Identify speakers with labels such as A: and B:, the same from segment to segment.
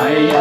A: Hare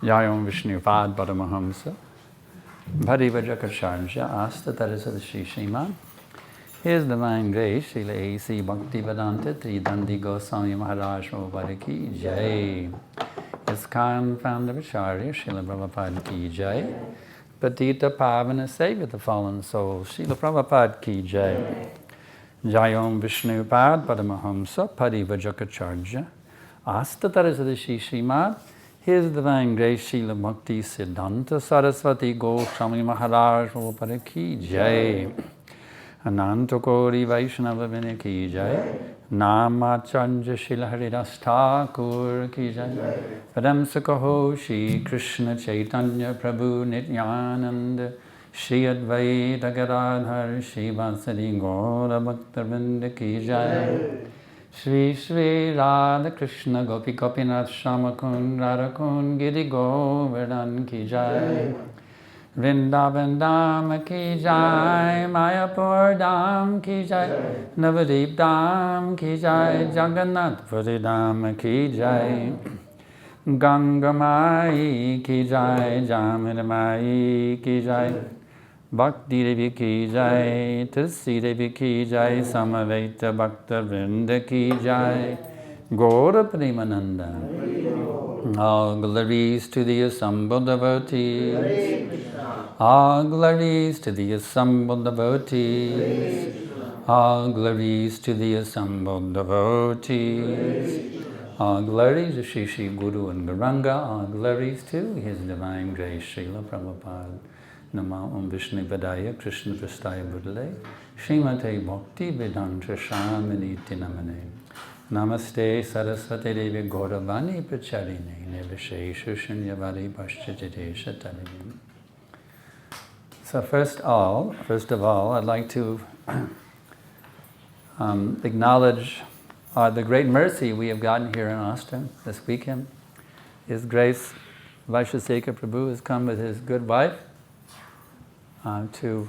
A: Jayom Vishnupad Paramahamsa Bhadivajakacarya Asta Tarasada Shri Sriman. His Divine Grace, Srila A.C. Bhaktivedanta Tridandi Goswami Maharaj Prabhupada Jai. ISKCON founder Acharya Srila Prabhupada Ki Jai. Patita Pavana Savior the fallen souls Srila Prabhupada Ki Jai. Jayom Vishnupad Paramahamsa Parivajakacarya Asta Tarasada Shri Sriman. His Divine Grace Srila Bhakti Siddhanta Saraswati Goswami Maharaj Prabhupada Ki Jai. Ananta Kori Vaishnava Vini Ki Jai. Namacharya Srila Haridas Thakur Ki Jai. Padamsaka Ho Shri Krishna Chaitanya Prabhu Nityananda Shri Advaita Gadadhar Shri Vasadi Gaura Bhakta Ki Jai. Shri Shri Radha Krishna Gopi Gopinath Shamakun Radhakun Giri Govardhan Ki Jai. Vrindavan Dham Ki Jai. Mayapur Dham Ki Jai. Navadip Dham Ki Jai. Jagannath Puri Dham Ki Jai. Ganga Mai Ki Jai. Jamuna Mai Ki Jai. Bhakti Devi Ki Jai, Tulsi Devi Ki Jai, Samaveta Bhakta Vrinda Ki Jai, Gaura Premananda. All glories to the assembled devotees. All glories to the assembled devotees. All glories to the assembled devotees. All glories to Shri Shri Guru and Gauranga. All glories to His Divine Grace, Srila Prabhupada. Nama Om Vishnu Padaya Krishna Prastaya Buddhale Srimate Bhakti Vedanta Shamaniti Namane Namaste Saraswati Devi Gauravani Pracharine Nirvishesha Shunyavadi Paschajite Shatarini. So first of all, I'd like to acknowledge the great mercy we have gotten here in Austin this weekend. His Grace Vaisesika Prabhu has come with his good wife to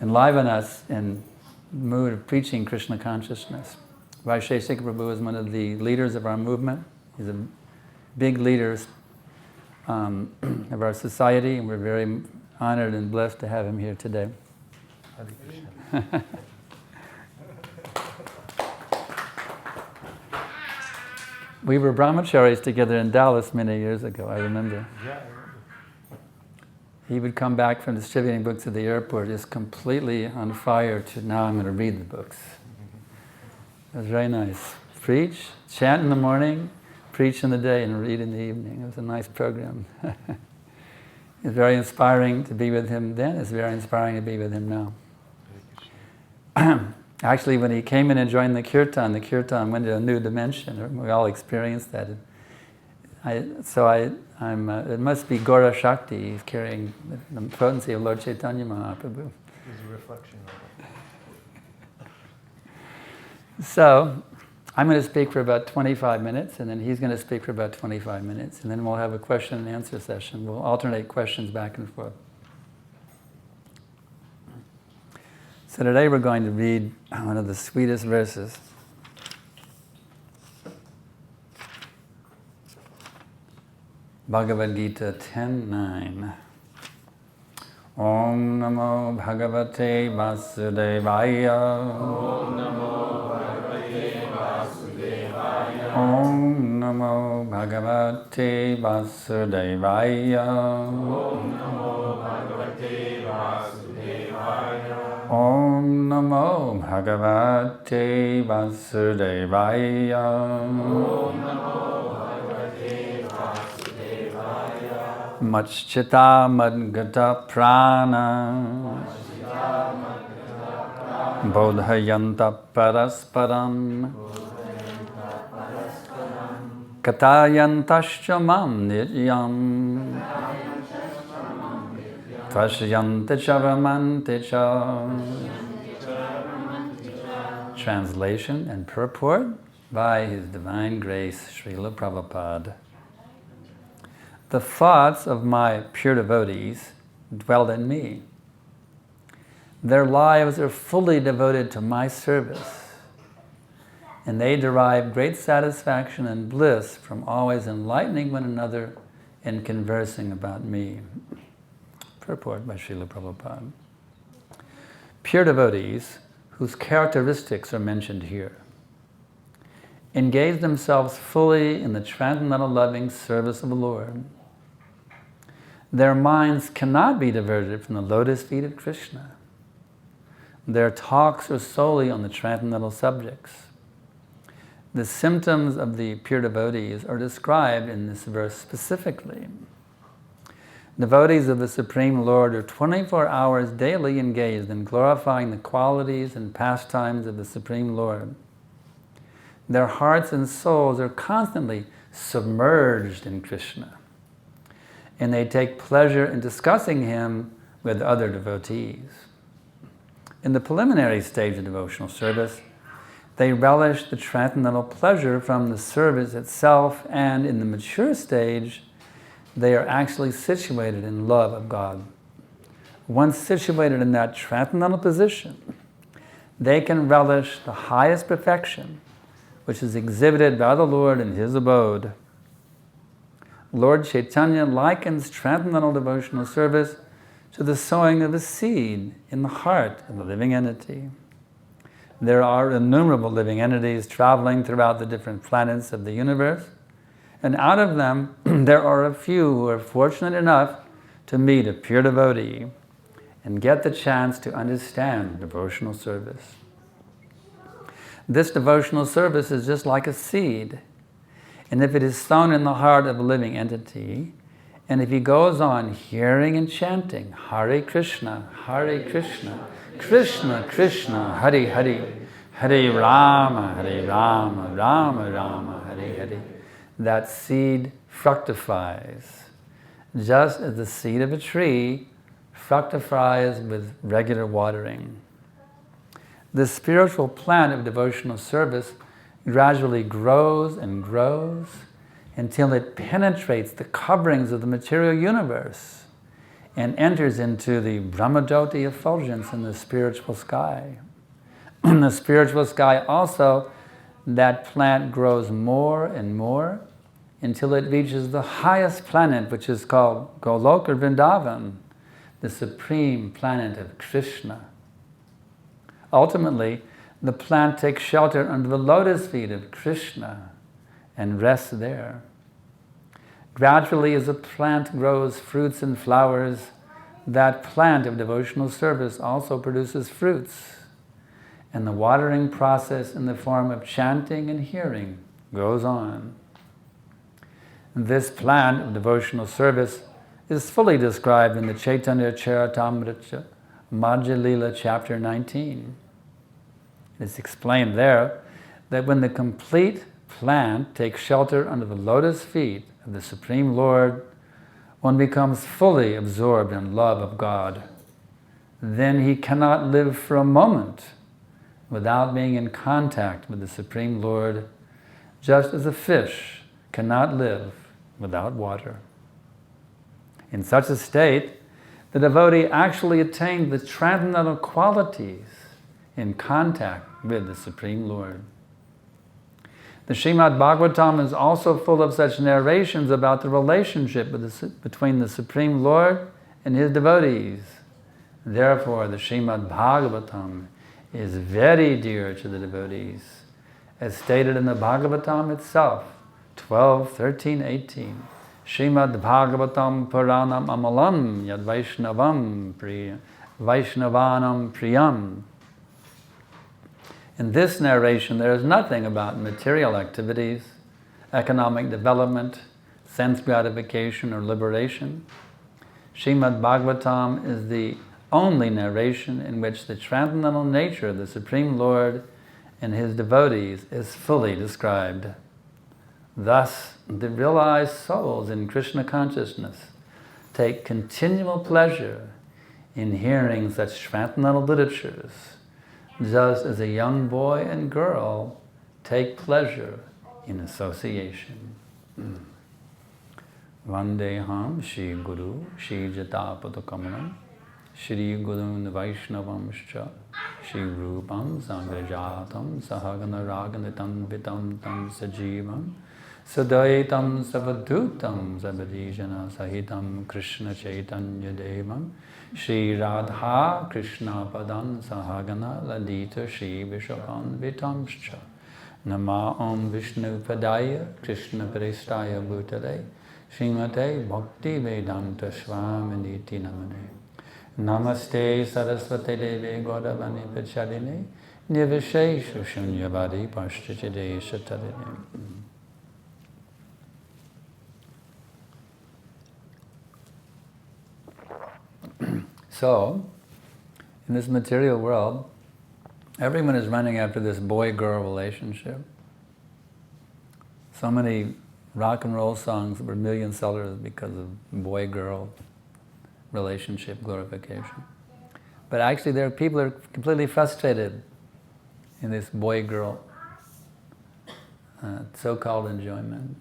A: enliven us in the mood of preaching Krishna consciousness. Vaisesika Prabhu is one of the leaders of our movement. He's a big leader of our society, and we're very honored and blessed to have him here today. We were brahmacharis together in Dallas many years ago, I remember. He would come back from distributing books at the airport just completely on fire to, now I'm going to read the books. It was very nice. Preach, chant in the morning, preach in the day, and read in the evening. It was a nice program. It was very inspiring to be with him then. It's very inspiring to be with him now. Actually, when he came in and joined the kirtan went to a new dimension. We all experienced that. It must be Gaura Shakti. He's carrying the potency of Lord Chaitanya Mahaprabhu.
B: There's a reflection of it.
A: So, I'm going to speak for about 25 minutes, and then he's going to speak for about 25 minutes, and then we'll have a question and answer session. We'll alternate questions back and forth. So today we're going to read one of the sweetest verses. Bhagavad Gita 10:9. Om Namo Bhagavate Vasudevaya.
C: Om Namo Bhagavate Vasudevaya.
A: Om Namo Bhagavate Vasudevaya.
C: Om Namo Bhagavate Vasudevaya.
A: Om Namo Bhagavate Vasudevaya.
C: Om Namo
A: Machchita Madgata Prana Bodhayanta Parasparam Katayantascha Mam Nityam Tvashyanta Chavamante Cha. Translation and purport by His Divine Grace Srila Prabhupada. The thoughts of my pure devotees dwell in me. Their lives are fully devoted to my service. and they derive great satisfaction and bliss from always enlightening one another and conversing about me. Purport by Srila Prabhupada. Pure devotees, whose characteristics are mentioned here, engage themselves fully in the transcendental loving service of the Lord. Their minds cannot be diverted from the lotus feet of Krishna. Their talks are solely on the transcendental subjects. The symptoms of the pure devotees are described in this verse specifically. Devotees of the Supreme Lord are 24 hours daily engaged in glorifying the qualities and pastimes of the Supreme Lord. Their hearts and souls are constantly submerged in Krishna, and they take pleasure in discussing Him with other devotees. In the preliminary stage of devotional service, they relish the transcendental pleasure from the service itself, and in the mature stage, they are actually situated in love of God. Once situated in that transcendental position, they can relish the highest perfection, which is exhibited by the Lord in His abode. Lord Chaitanya likens transcendental devotional service to the sowing of a seed in the heart of a living entity. There are innumerable living entities traveling throughout the different planets of the universe, and out of them, there are a few who are fortunate enough to meet a pure devotee and get the chance to understand devotional service. This devotional service is just like a seed, and if it is sown in the heart of a living entity, and if he goes on hearing and chanting Hare Krishna, Krishna Krishna, Hare Hare, Hare Rama, Rama Rama, Hare Hare, that seed fructifies, just as the seed of a tree fructifies with regular watering. The spiritual plant of devotional service gradually grows and grows until it penetrates the coverings of the material universe and enters into the Brahmajyoti effulgence in the spiritual sky. In the spiritual sky also, that plant grows more and more until it reaches the highest planet, which is called Goloka Vrindavan, the supreme planet of Krishna. Ultimately, the plant takes shelter under the lotus feet of Krishna and rests there. Gradually, as a plant grows fruits and flowers, that plant of devotional service also produces fruits. And the watering process in the form of chanting and hearing goes on. This plant of devotional service is fully described in the Chaitanya Charitamrita Madhya Lila chapter 19. It's explained there that when the complete plant takes shelter under the lotus feet of the Supreme Lord, one becomes fully absorbed in love of God. Then he cannot live for a moment without being in contact with the Supreme Lord, just as a fish cannot live without water. In such a state, the devotee actually attained the transcendental qualities in contact with the Supreme Lord. The Srimad Bhagavatam is also full of such narrations about the relationship between the Supreme Lord and His devotees. Therefore, the Srimad Bhagavatam is very dear to the devotees, as stated in the Bhagavatam itself, 12, 13, 18. Srimad Bhagavatam Puranam Amalam Yad Vaishnavanam Priyam. In this narration, there is nothing about material activities, economic development, sense gratification, or liberation. Srimad Bhagavatam is the only narration in which the transcendental nature of the Supreme Lord and His devotees is fully described. Thus, the realized souls in Krishna consciousness take continual pleasure in hearing such transcendental literatures, just as a young boy and girl take pleasure in association. Vandeham Shri Guru Shri Jatapada Kamalam Shri Gurun Vaishnavamscha Shri Rupam Sangrajatam Sahagana Raganatam Vitam Tam Sajivam Sadaitam Savadhutam Zabadijana Sahitam Krishna Chaitanya Devam Shri Radha Krishna Padan Sahagana Ladita Shri Vishapan Vitamscha Nama Om Vishnu Padaya Krishna Prestaya Bhutale Srimate Bhakti Vedanta Swaminiti Namane Namaste Saraswate Devi Gaudavani Pacharine Nivishesha Shunyavadi Pashchachide Shatarine. So, in this material world, everyone is running after this boy-girl relationship. So many rock and roll songs were million sellers because of boy-girl relationship glorification. But actually there are people who are completely frustrated in this boy-girl so-called enjoyment.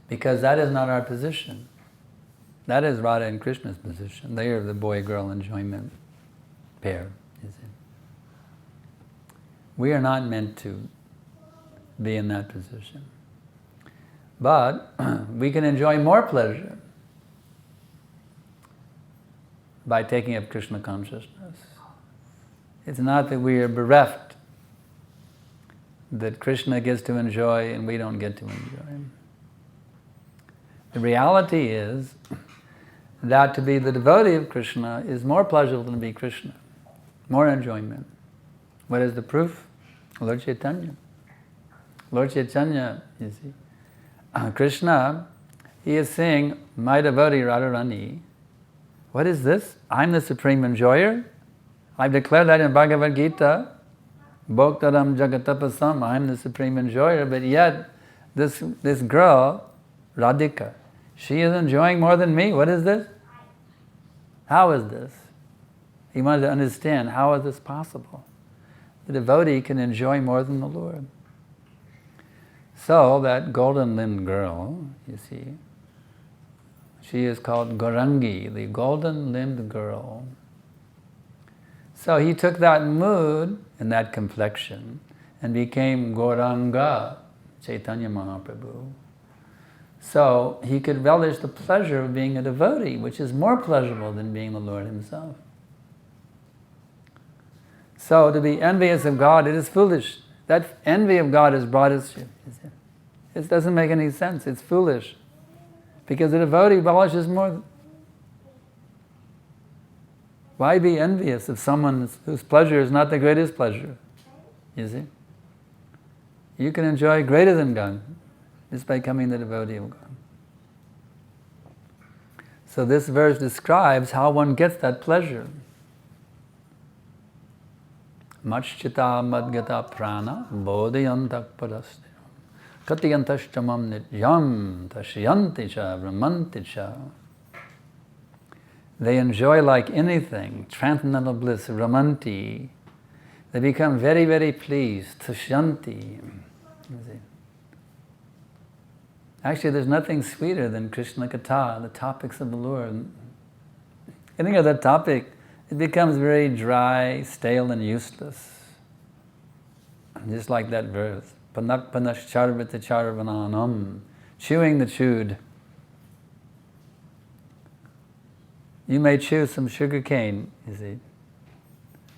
A: Because that is not our position. That is Radha and Krishna's position. They are the boy-girl enjoyment pair. You see. We are not meant to be in that position. But we can enjoy more pleasure by taking up Krishna consciousness. It's not that we are bereft, that Krishna gets to enjoy and we don't get to enjoy. The reality is that to be the devotee of Krishna is more pleasurable than to be Krishna, more enjoyment. What is the proof? Lord Chaitanya. Lord Chaitanya, you see, Krishna, he is saying, my devotee Radharani. What is this? I'm the supreme enjoyer. I've declared that in Bhagavad Gita. Bhoktaram jagatapasam, I'm the supreme enjoyer, but yet this girl, Radhika, she is enjoying more than me. What is this? How is this? He wanted to understand, how is this possible? The devotee can enjoy more than the Lord. So that golden-limbed girl, you see, she is called Gaurangi, the golden-limbed girl. So he took that mood and that complexion and became Gauranga, Chaitanya Mahaprabhu. So he could relish the pleasure of being a devotee, which is more pleasurable than being the Lord himself. So to be envious of God, it is foolish. That envy of God has brought us here. It doesn't make any sense. It's foolish. Because the devotee relishes more. Why be envious of someone whose pleasure is not the greatest pleasure? You see? You can enjoy greater than God just by becoming the devotee of God. So this verse describes how one gets that pleasure. Machchita madgata prana bodhayantak padaste katyantastamam nityam tashyanti cha brahmanti cha. They enjoy like anything, transcendental bliss, ramanti. They become very, very pleased, tashyanti. Actually, there's nothing sweeter than Krishna Katha, the topics of the Lord. Any other topic, it becomes very dry, stale, and useless. Just like that verse. Panak panash charvita charvananam. Chewing the chewed. You may chew some sugar cane, you see,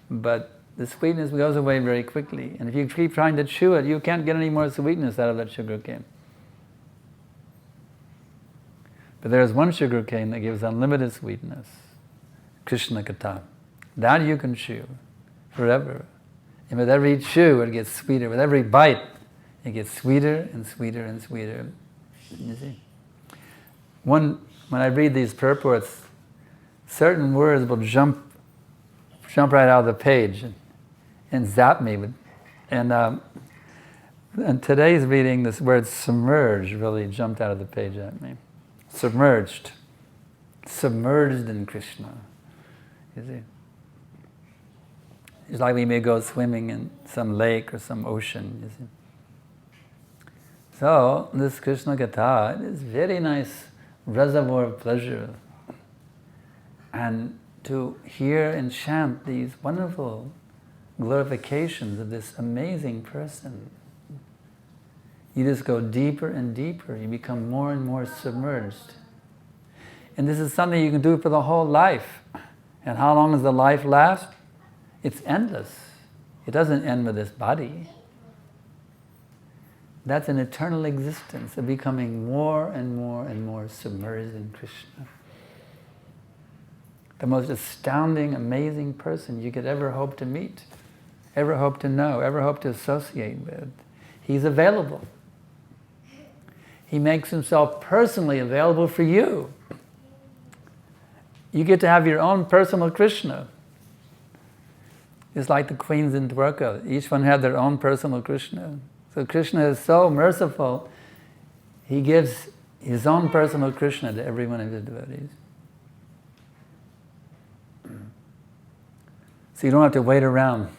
A: but the sweetness goes away very quickly. And if you keep trying to chew it, you can't get any more sweetness out of that sugar cane. But there is one sugar cane that gives unlimited sweetness. Krishna Katha. That you can chew forever. And with every chew, it gets sweeter. With every bite, it gets sweeter and sweeter and sweeter. You see? When I read these purports, certain words will jump right out of the page and zap me. And today's reading, this word submerge really jumped out of the page at me. Submerged. Submerged in Krishna. You see? It's like we may go swimming in some lake or some ocean, you see. So, this Krishna Katha is very nice reservoir of pleasure. and to hear and chant these wonderful glorifications of this amazing person. You just go deeper and deeper. You become more and more submerged. And this is something you can do for the whole life. And how long does the life last? It's endless. It doesn't end with this body. That's an eternal existence of becoming more and more and more submerged in Krishna. The most astounding, amazing person you could ever hope to meet, ever hope to know, ever hope to associate with. He's available. He makes himself personally available for you. You get to have your own personal Krishna. It's like the queens in Dwarka. Each one had their own personal Krishna. So Krishna is so merciful, he gives his own personal Krishna to every one of his devotees. So you don't have to wait around.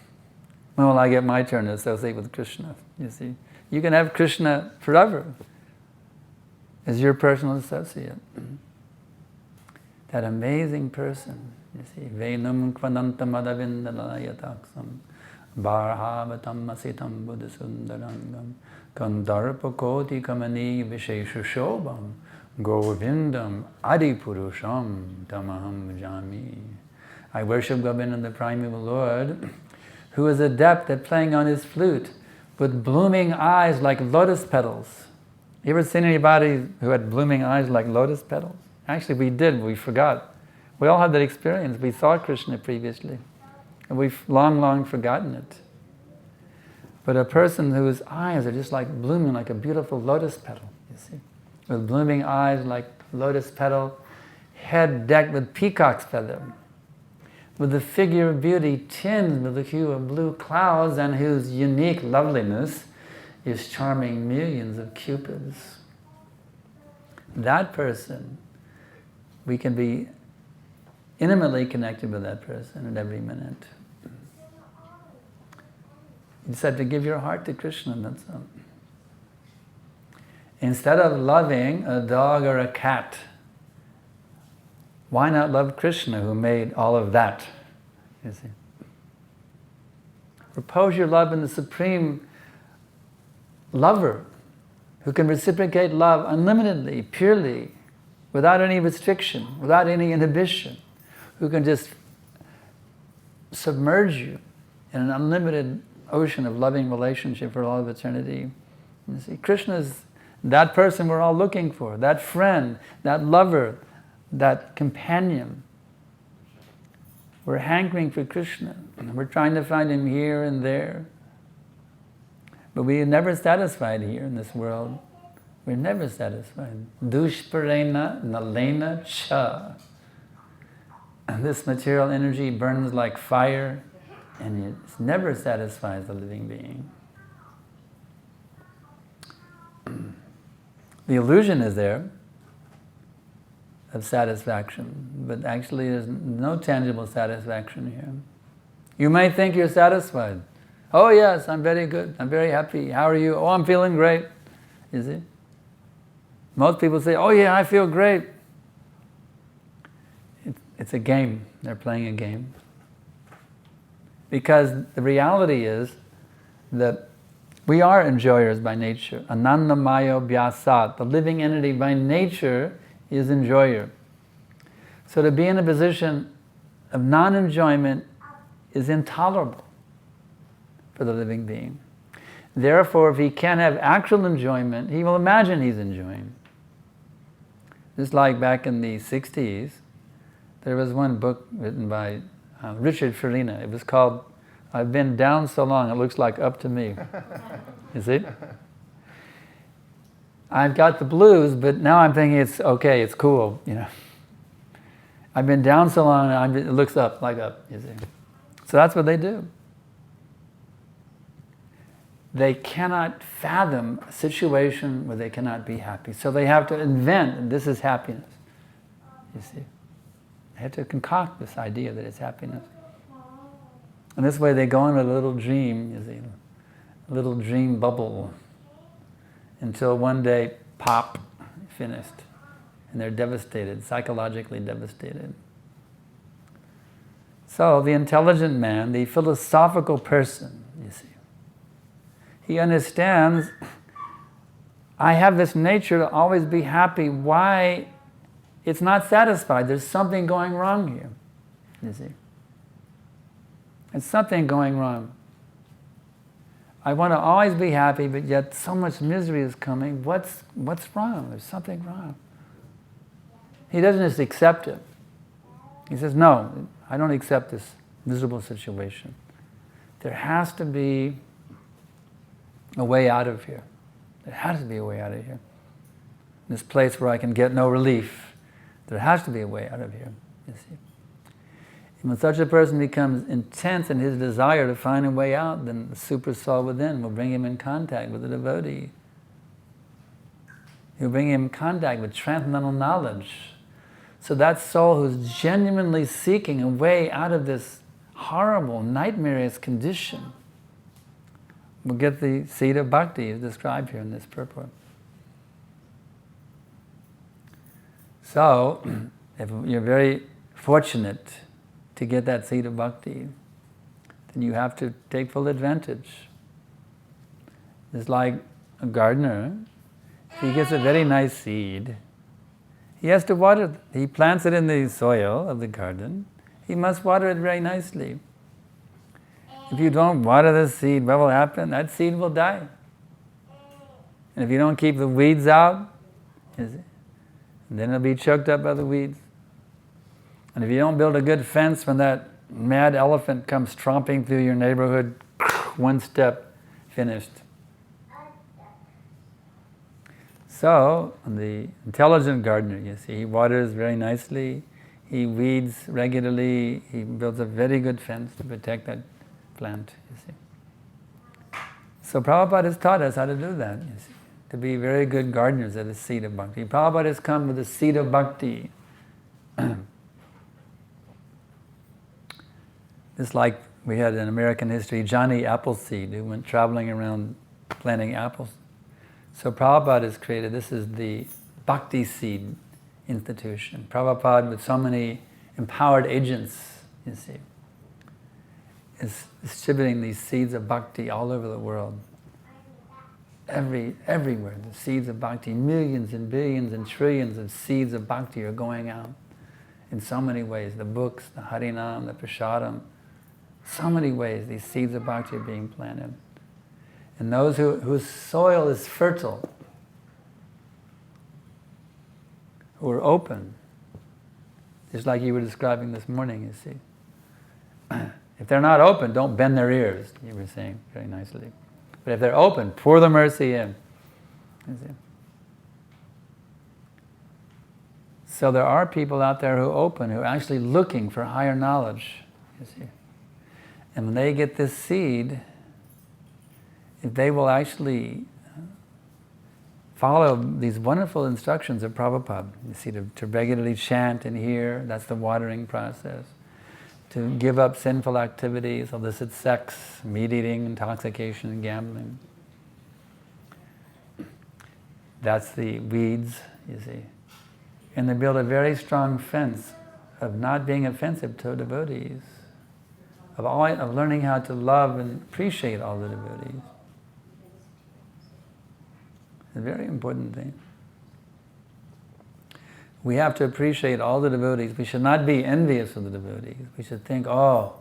A: When will I get my turn to associate with Krishna? You see, you can have Krishna forever as your personal associate. That amazing person, you see, Venam Kvanantam Adavindalayataksam Barhavatam Asitam Buddhasundarangam Kandarpakoti Kamani Visheshashobham Govindam Adipurusham Tamaham Bhajami. I worship Govinda, the primeval Lord, who is adept at playing on his flute with blooming eyes like lotus petals. You ever seen anybody who had blooming eyes like lotus petals? Actually, we did. We forgot. We all had that experience. We saw Krishna previously, and we've long forgotten it. But a person whose eyes are just like blooming like a beautiful lotus petal, you see, with blooming eyes like lotus petal, head decked with peacock's feather, with the figure of beauty tinged with the hue of blue clouds, and whose unique loveliness is charming millions of cupids. That person, we can be intimately connected with that person at every minute. You just have to give your heart to Krishna, that's all. Instead of loving a dog or a cat, why not love Krishna who made all of that? You see. Repose your love in the supreme lover who can reciprocate love unlimitedly, purely, without any restriction, without any inhibition, who can just submerge you in an unlimited ocean of loving relationship for all of eternity. You see, Krishna is that person we're all looking for, that friend, that lover, that companion. We're hankering for Krishna, and we're trying to find him here and there. But we are never satisfied here in this world. We're never satisfied. Dushparena nalena cha. And this material energy burns like fire, and it never satisfies the living being. The illusion is there of satisfaction, but actually there's no tangible satisfaction here. You may think you're satisfied. Oh yes, I'm very good, I'm very happy. How are you? Oh, I'm feeling great. You see? Most people say, oh yeah, I feel great. It's a game. They're playing a game. Because the reality is that we are enjoyers by nature. Anandamayo Vyasat. The living entity by nature is enjoyer. So to be in a position of non-enjoyment is intolerable for the living being. Therefore, if he can't have actual enjoyment, he will imagine he's enjoying. Just like back in the 60s, there was one book written by Richard Farina. It was called, I've Been Down So Long, It Looks Like Up to Me. You see? I've got the blues, but now I'm thinking it's okay, it's cool, you know. I've been down so long, it looks up, like up, you see. So that's what they do. They cannot fathom a situation where they cannot be happy. So they have to invent, and this is happiness, you see. They have to concoct this idea that it's happiness. And this way they go in with a little dream, you see, a little dream bubble, until one day, pop, finished. And they're devastated, psychologically devastated. So the intelligent man, the philosophical person, you see, he understands, I have this nature to always be happy. Why? It's not satisfied. There's something going wrong here, you see. There's something going wrong. I want to always be happy, but yet so much misery is coming. What's wrong? There's something wrong. He doesn't just accept it. He says, no, I don't accept this miserable situation. There has to be a way out of here. There has to be a way out of here. This place where I can get no relief, there has to be a way out of here, you see. And when such a person becomes intense in his desire to find a way out, then the super soul within will bring him in contact with the devotee. He'll bring him in contact with transcendental knowledge. So that soul who's genuinely seeking a way out of this horrible, nightmarish condition will get the seed of bhakti as described here in this purport. So, if you're very fortunate to get that seed of bhakti, then you have to take full advantage. It's like a gardener. If he gets a very nice seed, he has to water it. He plants it in the soil of the garden. He must water it very nicely. If you don't water the seed, what will happen? That seed will die. And if you don't keep the weeds out, then it'll be choked up by the weeds. And if you don't build a good fence when that mad elephant comes tromping through your neighborhood, one step, finished. So, the intelligent gardener, you see, he waters very nicely, he weeds regularly, he builds a very good fence to protect that plant, you see. So Prabhupada has taught us how to do that, you see, to be very good gardeners of the seed of bhakti. Prabhupada has come with the seed of bhakti. It's like we had in American history Johnny Appleseed, who went traveling around planting apples. So Prabhupada has created, this is the Bhakti Seed Institution. Prabhupada, with so many empowered agents, you see, is distributing these seeds of bhakti all over the world. Everywhere, the seeds of bhakti, millions and billions and trillions of seeds of bhakti are going out in so many ways. The books, the harinam, the prasadam, so many ways these seeds of bhakti are being planted. And those whose soil is fertile, who are open, just like you were describing this morning, you see. If they're not open, don't bend their ears, you were saying very nicely. But if they're open, pour the mercy in. You see. So there are people out there who are open, who are actually looking for higher knowledge, you see. And when they get this seed, if they will actually follow these wonderful instructions of Prabhupada, you see, to regularly chant and hear, that's the watering process. To give up sinful activities, illicit sex, meat eating, intoxication, and gambling. That's the weeds, you see. And they build a very strong fence of not being offensive to devotees, of learning how to love and appreciate all the devotees. It's a very important thing. We have to appreciate all the devotees. We should not be envious of the devotees. We should think, oh,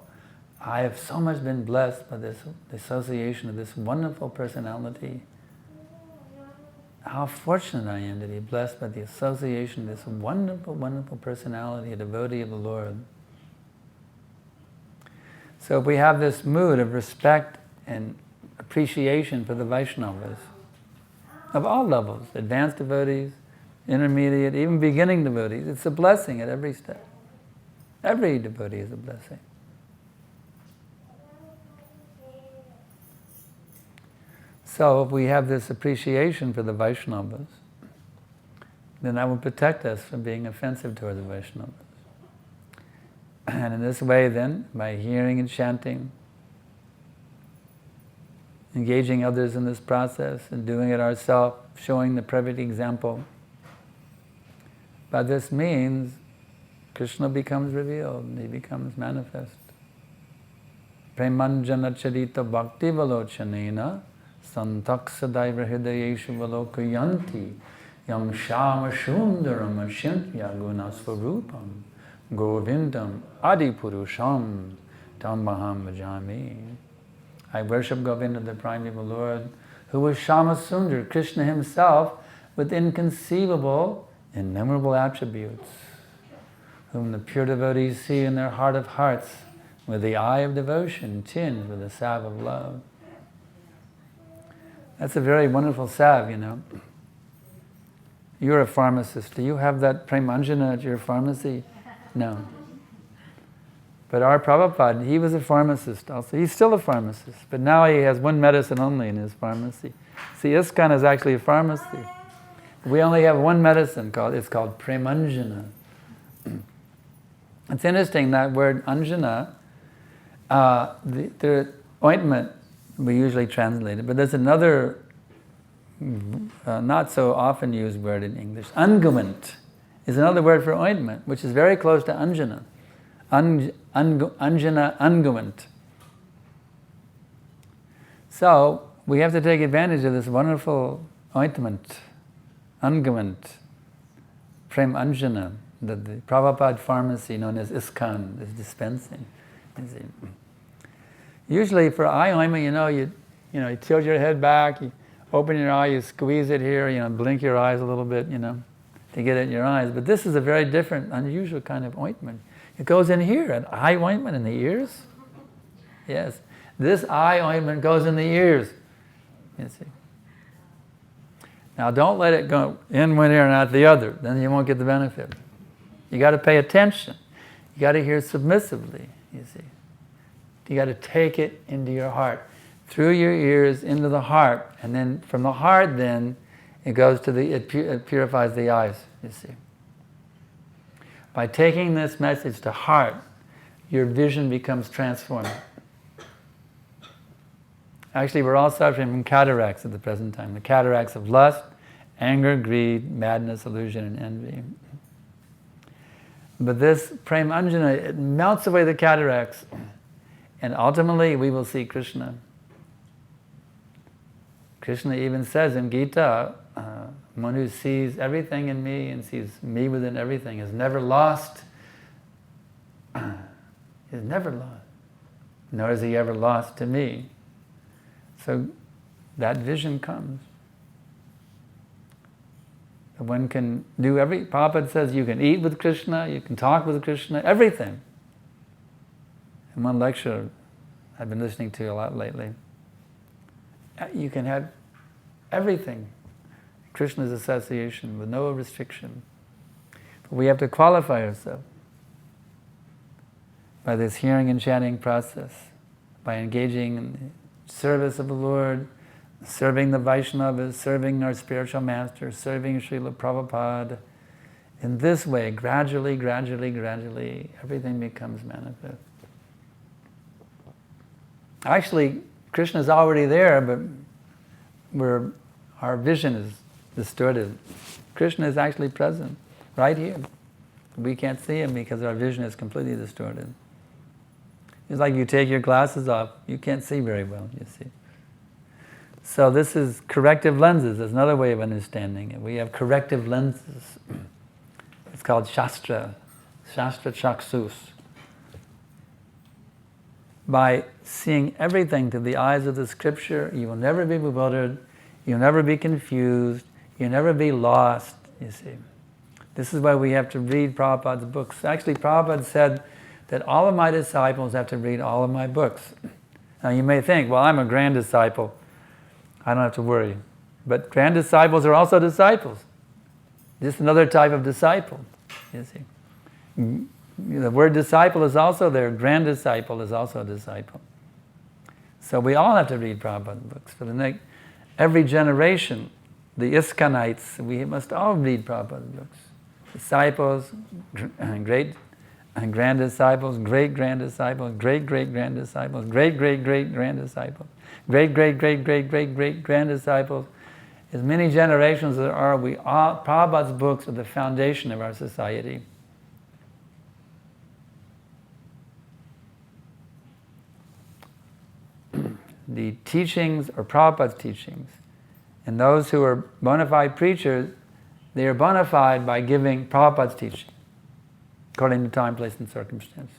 A: I have so much been blessed by this association of this wonderful personality. How fortunate I am to be blessed by the association of this wonderful, wonderful personality, a devotee of the Lord. So if we have this mood of respect and appreciation for the Vaishnavas, of all levels, advanced devotees, intermediate, even beginning devotees, it's a blessing at every step. Every devotee is a blessing. So if we have this appreciation for the Vaishnavas, then that will protect us from being offensive towards the Vaishnavas. And in this way then, by hearing and chanting, engaging others in this process and doing it ourselves, showing the perfect example, by this means, Krishna becomes revealed, he becomes manifest. premanjana charita bhakti valochanena santaksadaiva hridayeshu valokayanti yam shama shundaram achintya gunasvarupam govindam adipurusham tam maham bhajami. I worship Govinda, the primeval Lord, who was Shama Sundar, Krishna himself, with inconceivable, innumerable attributes, whom the pure devotees see in their heart of hearts, with the eye of devotion tinged with the salve of love. That's a very wonderful salve, you know. You're a pharmacist. Do you have that Premanjana at your pharmacy? No. But our Prabhupada, he was a pharmacist also. He's still a pharmacist, but now he has one medicine only in his pharmacy. See, ISKCON is actually a pharmacy. We only have one medicine, it's called Premanjana. It's interesting, that word Anjana, the ointment, we usually translate it, but there's another not so often used word in English. Unguent is another word for ointment, which is very close to Anjana. Anjana unguent. So we have to take advantage of this wonderful ointment, unguent, Prem Anjana, that the Prabhupada pharmacy known as ISKCON is dispensing. Usually for eye ointment, you tilt your head back, you open your eye, you squeeze it here, blink your eyes a little bit, to get it in your eyes. But this is a very different, unusual kind of ointment. It goes in here, an eye ointment in the ears. Yes, this eye ointment goes in the ears. You see. Now don't let it go in one ear and out the other, then you won't get the benefit. You got to pay attention. You got to hear submissively, you see. You got to take it into your heart, through your ears into the heart, and then from the heart then it goes to it purifies the eyes, you see. By taking this message to heart, your vision becomes transformed. Actually, we're all suffering from cataracts at the present time. The cataracts of lust, anger, greed, madness, illusion, and envy. But this Prem Anjana, it melts away the cataracts, and ultimately we will see Krishna. Krishna even says in Gita, one who sees everything in me and sees me within everything is never lost. Is never lost. Nor is he ever lost to me. So that vision comes. One can do Prabhupada says you can eat with Krishna, you can talk with Krishna, everything. In one lecture I've been listening to a lot lately, you can have everything. Krishna's association with no restriction. But we have to qualify ourselves by this hearing and chanting process, by engaging in the service of the Lord, serving the Vaishnavas, serving our spiritual masters, serving Srila Prabhupada. In this way, gradually, everything becomes manifest. Actually, Krishna is already there, but our vision is distorted. Krishna is actually present, right here. We can't see him because our vision is completely distorted. It's like you take your glasses off, you can't see very well, you see. So this is corrective lenses. There's another way of understanding it. We have corrective lenses. It's called Shastra Chaksus. By seeing everything through the eyes of the scripture, you will never be bewildered, you'll never be confused, you'll never be lost, you see. This is why we have to read Prabhupada's books. Actually, Prabhupada said that all of my disciples have to read all of my books. Now you may think, well, I'm a grand disciple, I don't have to worry. But grand disciples are also disciples. Just another type of disciple, you see. The word disciple is also there. Grand disciple is also a disciple. So we all have to read Prabhupada's books. For every generation, the ISKCONites, we must all read Prabhupada's books. Disciples, great and grand disciples, great grand disciples, great grand disciples, great grand disciples, great grand disciples. As many generations as there are, Prabhupada's books are the foundation of our society. the teachings or Prabhupada's teachings. And those who are bona fide preachers, they are bona fide by giving Prabhupada's teaching, according to time, place, and circumstance.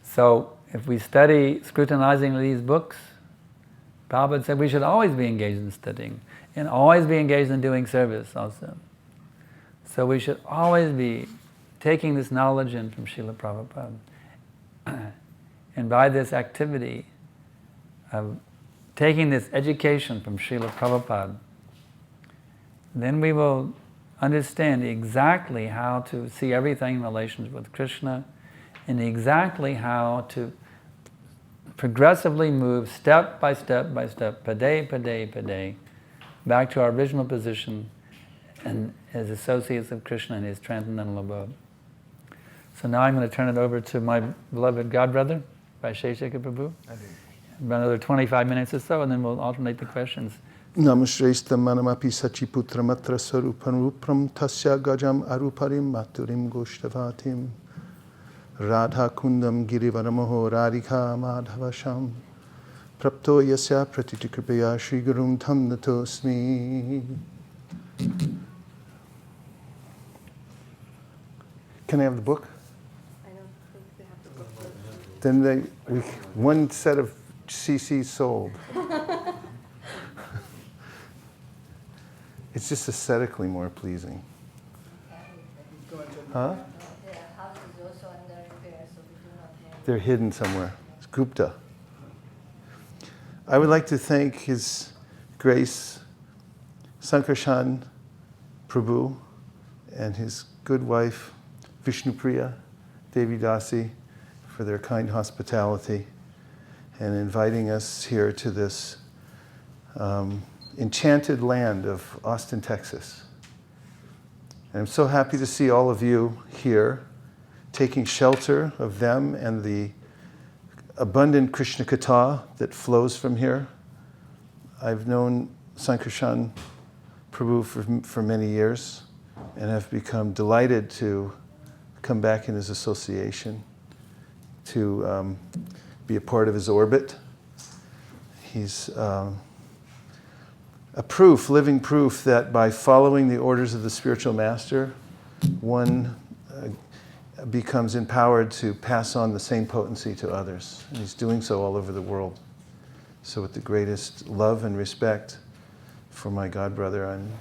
A: So, if we study scrutinizing these books, Prabhupada said we should always be engaged in studying and always be engaged in doing service also. So we should always be taking this knowledge in from Srila Prabhupada. And by this activity of taking this education from Srila Prabhupada, then we will understand exactly how to see everything in relations with Krishna and exactly how to progressively move step by step by step, paday, back to our original position and as associates of Krishna in his transcendental abode. So now I'm going to turn it over to my beloved godbrother, Vaisesika Prabhu. About another 25 minutes or so, and then we'll alternate the questions.
D: Namashreshtam manamapi sachiputramatra sarupam rupram tasya gajam aruparim maturim goshtavatim Radha kundam girivaramoho radhika madhavasham prapto yasya pratitikripaya shri gurum tam natosmi. Can I have the book?
E: I don't think they have the book.
D: Then one set of CCs sold. It's just aesthetically more pleasing. Huh?
E: The house is also under repair, so we do not know.
D: They're hidden somewhere. It's Gupta. I would like to thank His Grace Sankarshan Prabhu and his good wife Vishnupriya Devi Dasi for their kind hospitality and inviting us here to this enchanted land of Austin, Texas. And I'm so happy to see all of you here, taking shelter of them and the abundant Krishna Katha that flows from here. I've known Sankarshan Prabhu for many years and have become delighted to come back in his association, to be a part of his orbit. He's a proof, living proof, that by following the orders of the spiritual master, one becomes empowered to pass on the same potency to others. And he's doing so all over the world. So with the greatest love and respect for my godbrother, I'm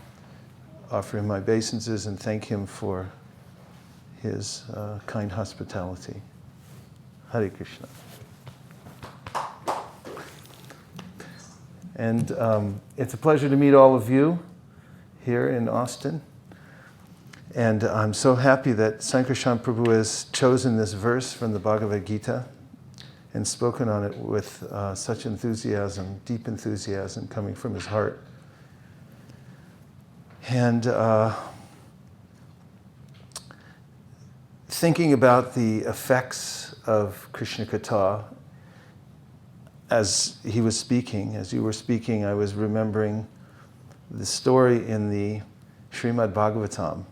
D: offering my obeisances and thank him for his kind hospitality. Hare Krishna. And it's a pleasure to meet all of you here in Austin. And I'm so happy that Sankarshan Prabhu has chosen this verse from the Bhagavad Gita and spoken on it with such enthusiasm, deep enthusiasm coming from his heart. And thinking about the effects of Krishna Katha, as he was speaking, as you were speaking, I was remembering the story in the Srimad Bhagavatam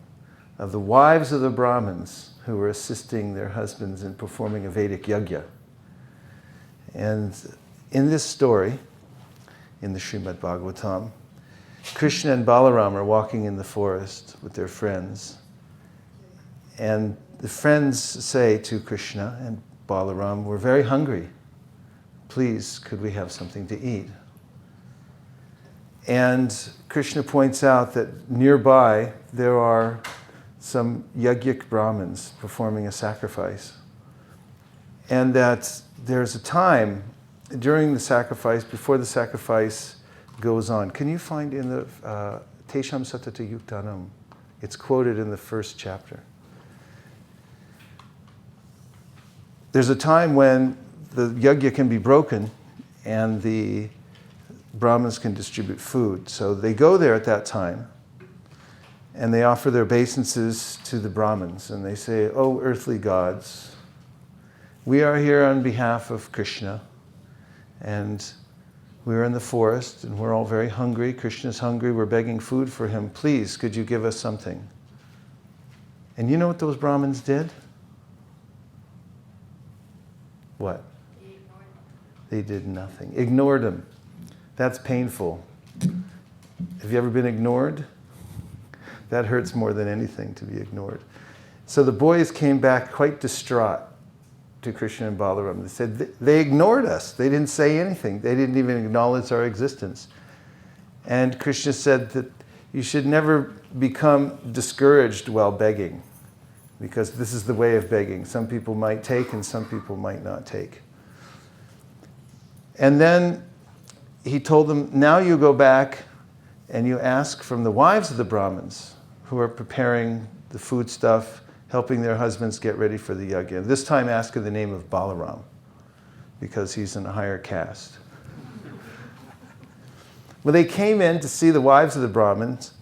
D: of the wives of the Brahmins who were assisting their husbands in performing a Vedic yajna. And in this story, in the Srimad Bhagavatam, Krishna and Balaram are walking in the forest with their friends. And the friends say to Krishna and Balaram, "We're very hungry. Please, could we have something to eat?" And Krishna points out that nearby there are some yajnik Brahmins performing a sacrifice. And that there's a time during the sacrifice, before the sacrifice goes on. Can you find in the Tesham Satata Yuktanam? It's quoted in the first chapter. There's a time when the yajna can be broken and the Brahmins can distribute food. So they go there at that time and they offer their obeisances to the Brahmins and they say, "Oh, earthly gods, we are here on behalf of Krishna and we're in the forest and we're all very hungry. Krishna's hungry, we're begging food for him. Please, could you give us something?" And you know what those Brahmins did? What? They did nothing. Ignored him. That's painful. Have you ever been ignored? That hurts more than anything, to be ignored. So the boys came back quite distraught to Krishna and Balaram. They said, they ignored us. They didn't say anything. They didn't even acknowledge our existence. And Krishna said that you should never become discouraged while begging, because this is the way of begging. Some people might take and some people might not take. And then he told them, now you go back and you ask from the wives of the Brahmins who are preparing the food stuff, helping their husbands get ready for the yajna. This time ask in the name of Balaram, because he's in a higher caste. Well, they came in to see the wives of the Brahmins,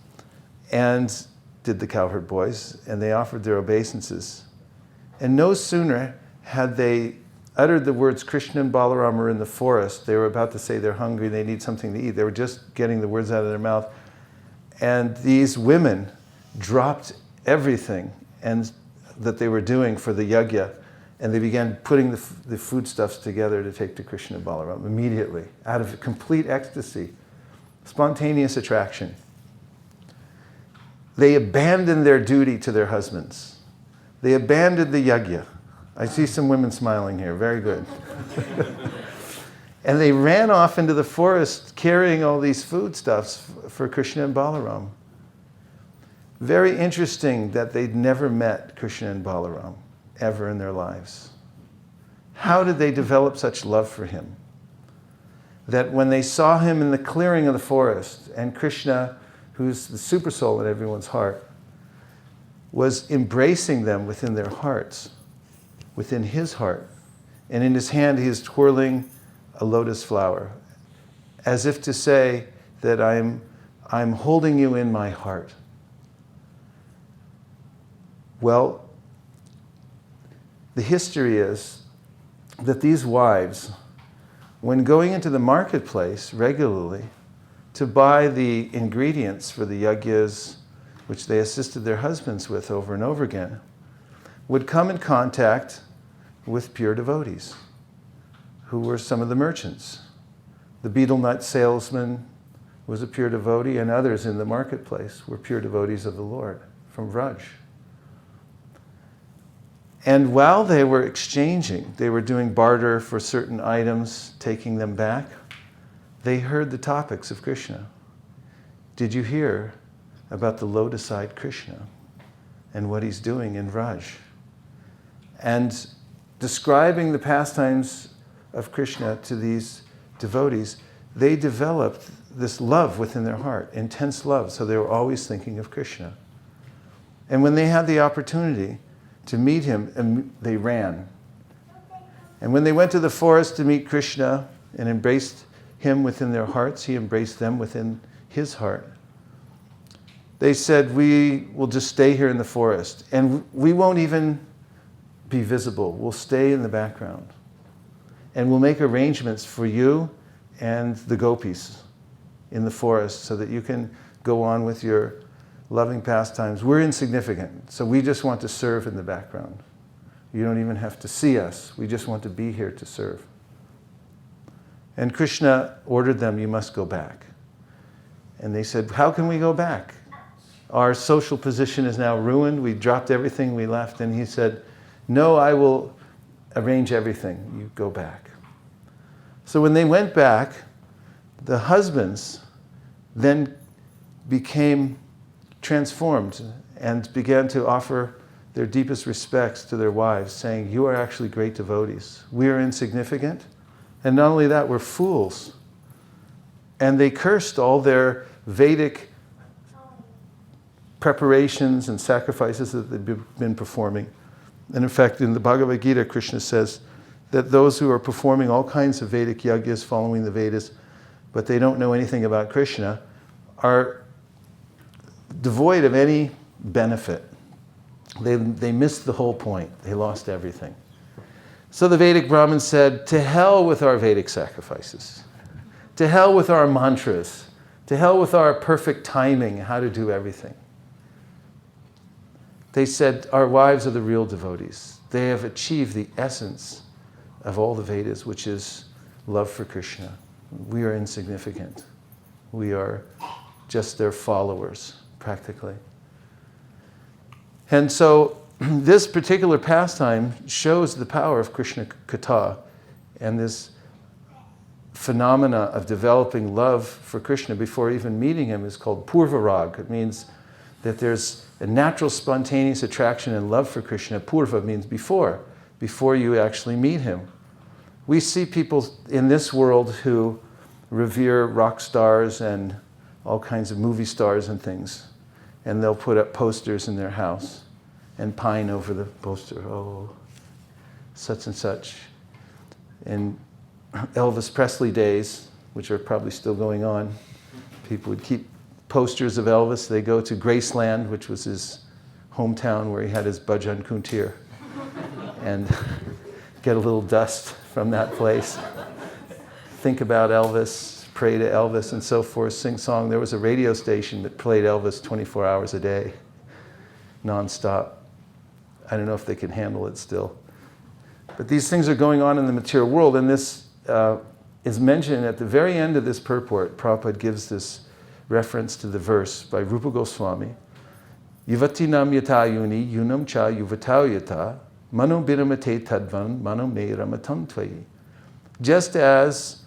D: and did the cowherd boys, and they offered their obeisances. And no sooner had they uttered the words Krishna and Balaram are in the forest, they were about to say they're hungry, they need something to eat. They were just getting the words out of their mouth. And these women dropped everything and that they were doing for the yajna, and they began putting the foodstuffs together to take to Krishna and Balaram immediately, out of complete ecstasy, spontaneous attraction. They abandoned their duty to their husbands. They abandoned the yajna. I see some women smiling here, very good. And they ran off into the forest carrying all these foodstuffs for Krishna and Balaram. Very interesting that they'd never met Krishna and Balaram ever in their lives. How did they develop such love for him? That when they saw him in the clearing of the forest, and Krishna, who's the super soul in everyone's heart, was embracing them within their hearts, within his heart, and in his hand he is twirling a lotus flower, as if to say that I'm holding you in my heart. Well, the history is that these wives, when going into the marketplace regularly to buy the ingredients for the yajnas, which they assisted their husbands with over and over again, would come in contact with pure devotees, who were some of the merchants. The betel nut salesman was a pure devotee, and others in the marketplace were pure devotees of the Lord from Vraj. And while they were exchanging, they were doing barter for certain items, taking them back, they heard the topics of Krishna. Did you hear about the lotus-eyed Krishna and what he's doing in Vraj? And describing the pastimes of Krishna to these devotees, they developed this love within their heart, intense love, so they were always thinking of Krishna. And when they had the opportunity to meet him, they ran. And when they went to the forest to meet Krishna and embraced him within their hearts, he embraced them within his heart. They said, we will just stay here in the forest, and we won't even be visible. We'll stay in the background. And we'll make arrangements for you and the gopis in the forest so that you can go on with your loving pastimes. We're insignificant, so we just want to serve in the background. You don't even have to see us. We just want to be here to serve. And Krishna ordered them, you must go back. And they said, how can we go back? Our social position is now ruined. We dropped everything, we left. And he said, no, I will arrange everything. You go back. So when they went back, the husbands then became transformed and began to offer their deepest respects to their wives, saying, you are actually great devotees. We are insignificant. And not only that, we're fools. And they cursed all their Vedic preparations and sacrifices that they've been performing. And in fact, in the Bhagavad Gita, Krishna says that those who are performing all kinds of Vedic yajnas, following the Vedas, but they don't know anything about Krishna, are devoid of any benefit. They missed the whole point. They lost everything. So the Vedic Brahmins said, to hell with our Vedic sacrifices. To hell with our mantras. To hell with our perfect timing, how to do everything. They said, our wives are the real devotees. They have achieved the essence of all the Vedas, which is love for Krishna. We are insignificant. We are just their followers, practically. And so this particular pastime shows the power of Krishna Katha and this phenomena of developing love for Krishna before even meeting him is called Purvarag. It means that there's a natural spontaneous attraction and love for Krishna. Purva means before you actually meet him. We see people in this world who revere rock stars and all kinds of movie stars and things, and they'll put up posters in their house and pine over the poster, oh, such and such. In Elvis Presley days, which are probably still going on, people would keep posters of Elvis. They go to Graceland, which was his hometown where he had his Bhajan Kuntir, and get a little dust from that place. Think about Elvis, pray to Elvis, and so forth, sing song. There was a radio station that played Elvis 24 hours a day, nonstop. I don't know if they can handle it still. But these things are going on in the material world, and this is mentioned at the very end of this purport. Prabhupada gives this reference to the verse by Rupa Goswami. Yuvatinam yata yuni yunam cha yuvatau yata mano biramate tadvan mano me ramatam tvayi. Just as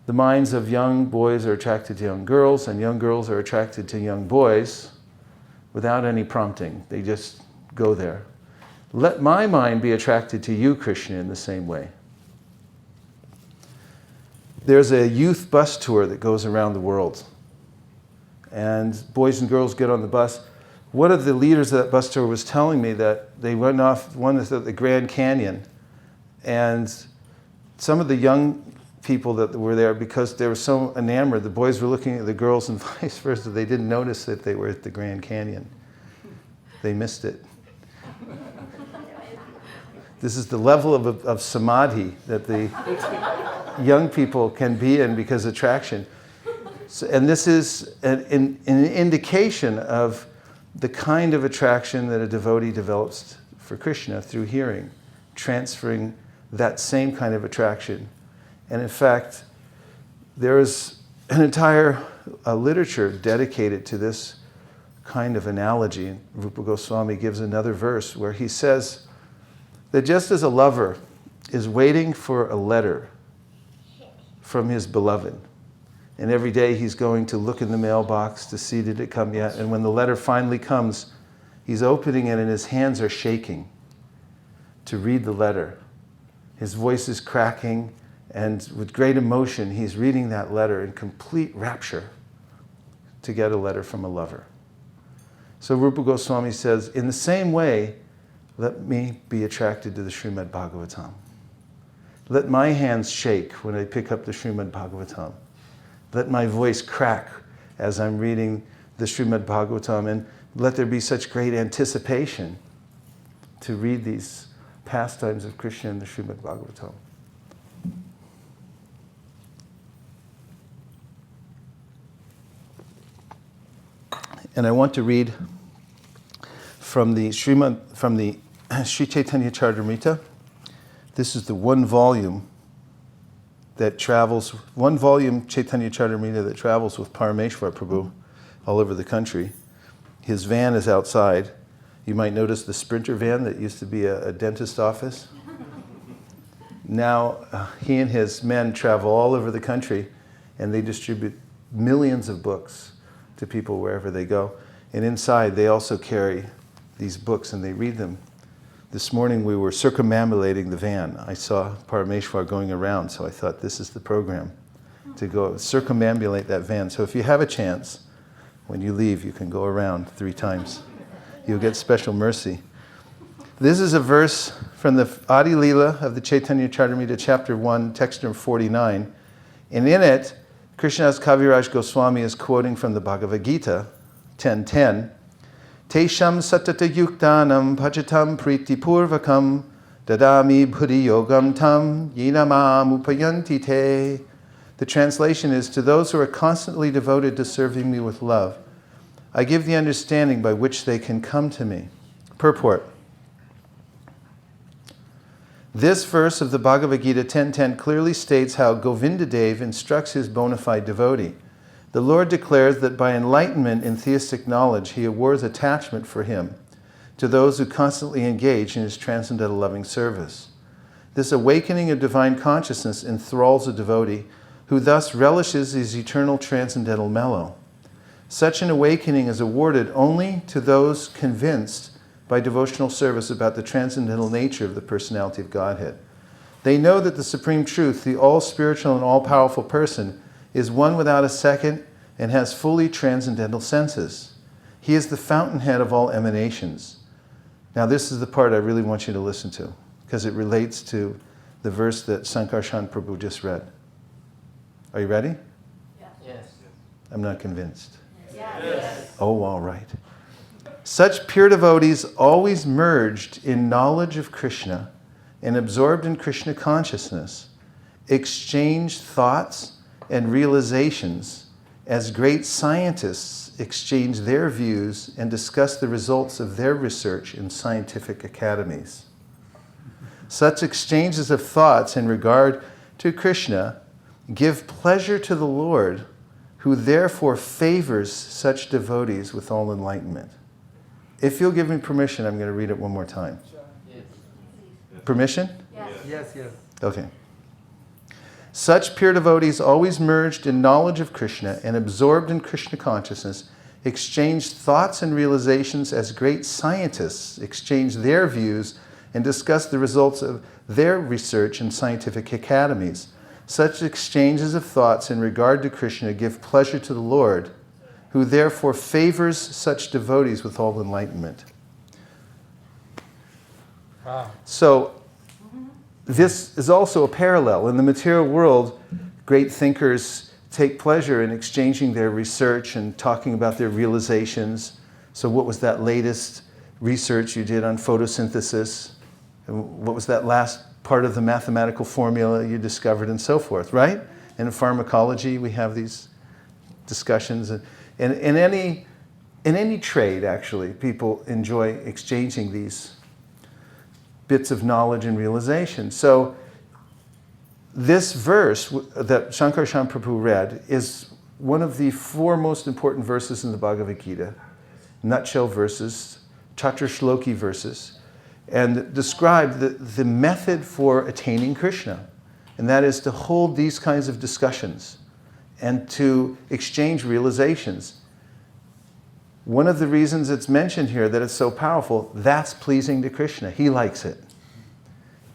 D: the minds of young boys are attracted to young girls and young girls are attracted to young boys without any prompting, they just go there. Let my mind be attracted to you, Krishna, in the same way. There's a youth bus tour that goes around the world. And boys and girls get on the bus. One of the leaders of that bus tour was telling me that they went off, one was at the Grand Canyon, and some of the young people that were there, because they were so enamored, the boys were looking at the girls and vice versa, they didn't notice that they were at the Grand Canyon. They missed it. This is the level of samadhi that the young people can be in because of attraction. So, and this is an indication of the kind of attraction that a devotee develops for Krishna through hearing, transferring that same kind of attraction. And in fact, there is an entire literature dedicated to this kind of analogy. Rupa Goswami gives another verse where he says that just as a lover is waiting for a letter from his beloved, and every day he's going to look in the mailbox to see did it come yet, and when the letter finally comes, he's opening it and his hands are shaking to read the letter. His voice is cracking, and with great emotion, he's reading that letter in complete rapture to get a letter from a lover. So Rupa Goswami says, in the same way, let me be attracted to the Srimad Bhagavatam. Let my hands shake when I pick up the Srimad Bhagavatam. Let my voice crack as I'm reading the Srimad Bhagavatam, and let there be such great anticipation to read these pastimes of Krishna in the Srimad Bhagavatam. And I want to read from the Sri Chaitanya Charitamrita. This is the one volume Chaitanya Charitamrita that travels with Parameshwar Prabhu all over the country. His van is outside. You might notice the Sprinter van that used to be a dentist office. Now he and his men travel all over the country, and they distribute millions of books to people wherever they go. And inside they also carry these books and they read them. This morning we were circumambulating the van. I saw Parameshwar going around, so I thought this is the program, to go circumambulate that van. So if you have a chance, when you leave, you can go around 3 times. You'll get special mercy. This is a verse from the Adi Leela of the Chaitanya Charitamrita, chapter 1, text number 49. And in it, Krishnadas Kaviraj Goswami is quoting from the Bhagavad Gita, 10:10. Tesham satata yuktanam pachatam priti purvakam dadami buddhi yogam tam yinamam upayanti te. The translation is, to those who are constantly devoted to serving me with love, I give the understanding by which they can come to me. Purport. This verse of the Bhagavad Gita 10.10 clearly states how Govindadev instructs his bona fide devotee. The Lord declares that by enlightenment in theistic knowledge, he awards attachment for him to those who constantly engage in his transcendental loving service. This awakening of divine consciousness enthralls a devotee who thus relishes his eternal transcendental mellow. Such an awakening is awarded only to those convinced by devotional service about the transcendental nature of the personality of Godhead. They know that the Supreme Truth, the all-spiritual and all-powerful person, is one without a second and has fully transcendental senses. He is the fountainhead of all emanations. Now this is the part I really want you to listen to, because it relates to the verse that Sankarshan Prabhu just read. Are you ready?
B: Yes.
D: I'm not convinced.
E: Yes.
D: Oh, all right. Such pure devotees, always merged in knowledge of Krishna and absorbed in Krishna consciousness, exchange thoughts and realizations as great scientists exchange their views and discuss the results of their research in scientific academies. Such exchanges of thoughts in regard to Krishna give pleasure to the Lord, who therefore favors such devotees with all enlightenment. If you'll give me permission, I'm going to read it one more time. Permission?
B: Yes, yes.
D: Okay. Such pure devotees, always merged in knowledge of Krishna and absorbed in Krishna consciousness, exchange thoughts and realizations as great scientists exchange their views and discuss the results of their research in scientific academies. Such exchanges of thoughts in regard to Krishna give pleasure to the Lord, who therefore favors such devotees with all enlightenment.
B: Wow.
D: So, this is also a parallel. In the material world, great thinkers take pleasure in exchanging their research and talking about their realizations. So what was that latest research you did on photosynthesis? And what was that last part of the mathematical formula you discovered, and so forth, right? And in pharmacology, we have these discussions. And in any trade, actually, people enjoy exchanging these bits of knowledge and realization. So this verse that Sankarshan Prabhu read is one of the 4 most important verses in the Bhagavad Gita, nutshell verses, Chaturshloki verses, and describe the method for attaining Krishna. And that is to hold these kinds of discussions and to exchange realizations. One of the reasons it's mentioned here that it's so powerful, that's pleasing to Krishna. He likes it.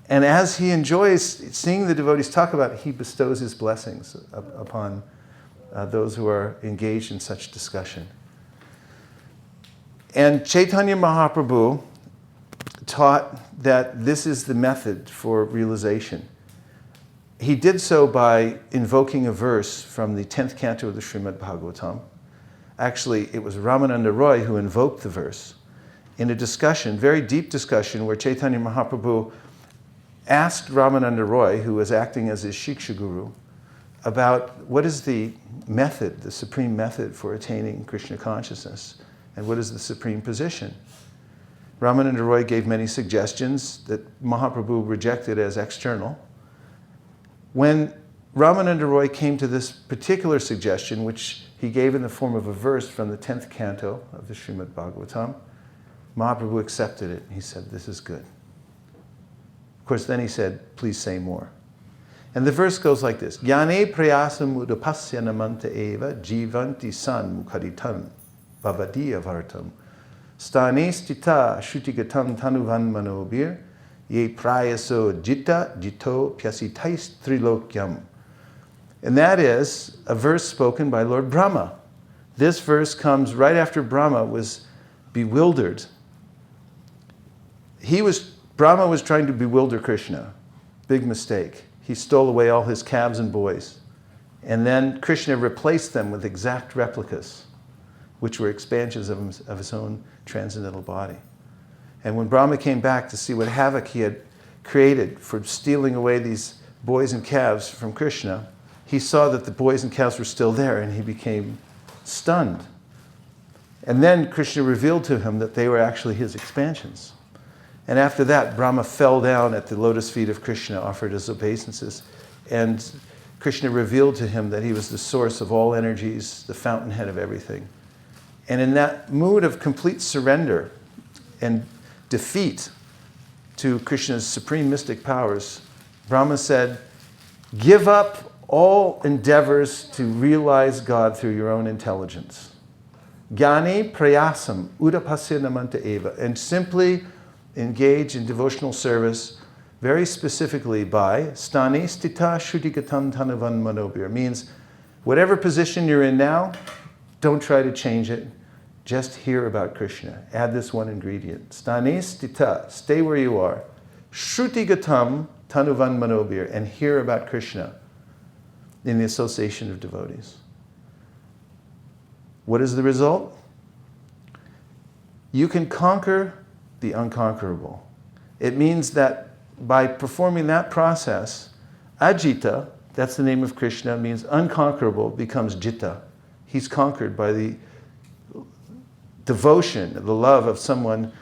D: And as he enjoys seeing the devotees talk about it, he bestows his blessings upon those who are engaged in such discussion. And Chaitanya Mahaprabhu taught that this is the method for realization. He did so by invoking a verse from the 10th canto of the Srimad Bhagavatam. Actually, it was Ramananda Roy who invoked the verse in a discussion, very deep discussion, where Chaitanya Mahaprabhu asked Ramananda Roy, who was acting as his Shiksha Guru, about what is the method, the supreme method for attaining Krishna consciousness, and what is the supreme position. Ramananda Roy gave many suggestions that Mahaprabhu rejected as external. When Ramananda Roy came to this particular suggestion, which he gave in the form of a verse from the 10th canto of the Srimad Bhagavatam, Mahaprabhu accepted it. He said, this is good. Of course, then he said, please say more. And the verse goes like this. Jnane prayasam udapasya namanta eva jivanti san mukharitam bhavadiya vartam stane stita shrutigatam tanuvan manobir ye prayaso jita jito pyasitais trilokyam. And that is a verse spoken by Lord Brahma. This verse comes right after Brahma was bewildered. Brahma was trying to bewilder Krishna. Big mistake. He stole away all his calves and boys. And then Krishna replaced them with exact replicas, which were expansions of his own transcendental body. And when Brahma came back to see what havoc he had created for stealing away these boys and calves from Krishna, he saw that the boys and calves were still there, and he became stunned. And then Krishna revealed to him that they were actually his expansions. And after that, Brahma fell down at the lotus feet of Krishna, offered his obeisances. And Krishna revealed to him that he was the source of all energies, the fountainhead of everything. And in that mood of complete surrender and defeat to Krishna's supreme mystic powers, Brahma said, give up all endeavors to realize God through your own intelligence. Jnani prayasam udapasya namanta eva. And simply engage in devotional service, very specifically by stani stita shuddhigatam tanavan manobir. Means whatever position you're in now, don't try to change it. Just hear about Krishna. Add this one ingredient. Stani stita, stay where you are. Shruti-gatam tanuvan manobir, and hear about Krishna in the association of devotees. What is the result? You can conquer the unconquerable. It means that by performing that process, ajita, that's the name of Krishna, means unconquerable, becomes jita. He's conquered by the devotion, the love of someone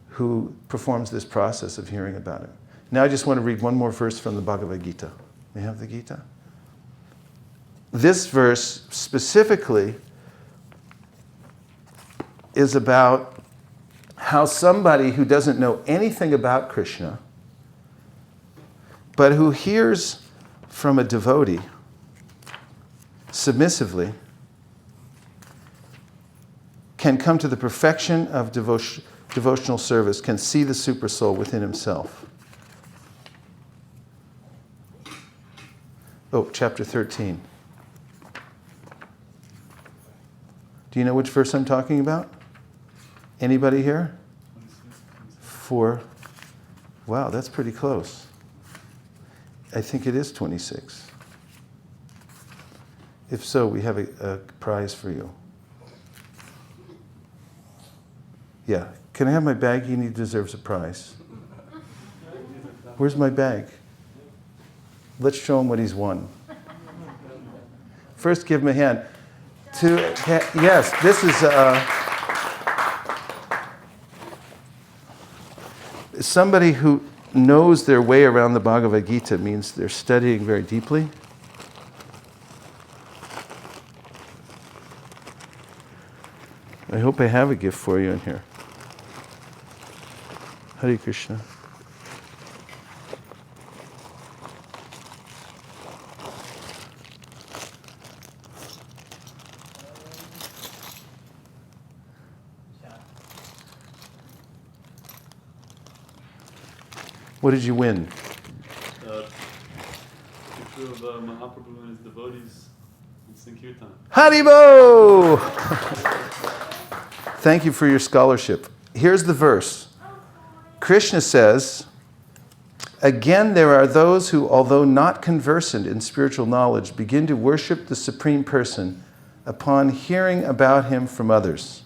D: who performs this process of hearing about him. Now I just want to read one more verse from the Bhagavad Gita. May I have the Gita? This verse specifically is about how somebody who doesn't know anything about Krishna, but who hears from a devotee submissively, can come to the perfection of devotional service, can see the supersoul within himself. Oh, chapter 13. Do you know which verse I'm talking about? Anybody here? 4. Wow, that's pretty close. I think it is 26. If so, we have a prize for you. Yeah. Can I have my bag? He deserves a prize. Where's my bag? Let's show him what he's won. First, give him a hand. Yes, this is somebody who knows their way around the Bhagavad Gita, means they're studying very deeply. I hope I have a gift for you in here. Hare Krishna. What did you win?
C: Picture of Mahaprabhu and his devotees in Sankirtan.
D: Haribo! Thank you for your scholarship. Here's the verse. Krishna says, again, there are those who, although not conversant in spiritual knowledge, begin to worship the Supreme Person upon hearing about him from others.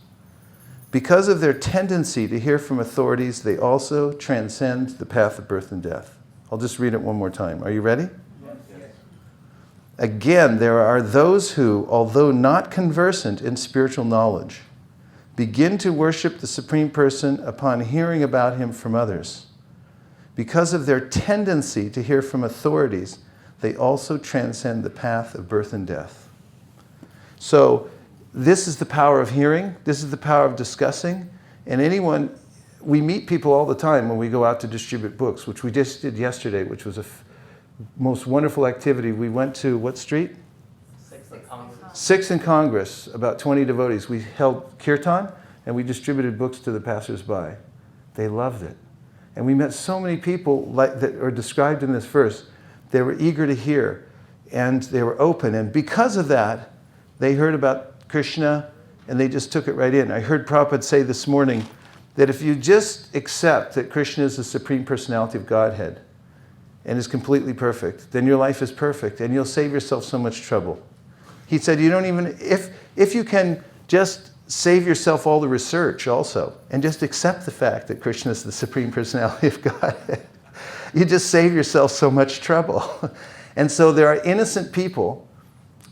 D: Because of their tendency to hear from authorities, they also transcend the path of birth and death. I'll just read it one more time. Are you ready? Yes. Again, there are those who, although not conversant in spiritual knowledge, begin to worship the Supreme Person upon hearing about him from others. Because of their tendency to hear from authorities, they also transcend the path of birth and death. So, this is the power of hearing. This is the power of discussing. And we meet people all the time when we go out to distribute books, which we just did yesterday, which was a most wonderful activity. We went to what street?
B: 6th and Congress.
D: 6th and Congress, about 20 devotees. We held kirtan and we distributed books to the passersby. They loved it. And we met so many people that are described in this verse. They were eager to hear and they were open. And because of that, they heard about Krishna, and they just took it right in. I heard Prabhupada say this morning that if you just accept that Krishna is the Supreme Personality of Godhead and is completely perfect, then your life is perfect, and you'll save yourself so much trouble. He said you don't even, if you can just save yourself all the research also, and just accept the fact that Krishna is the Supreme Personality of Godhead, you just save yourself so much trouble. And so there are innocent people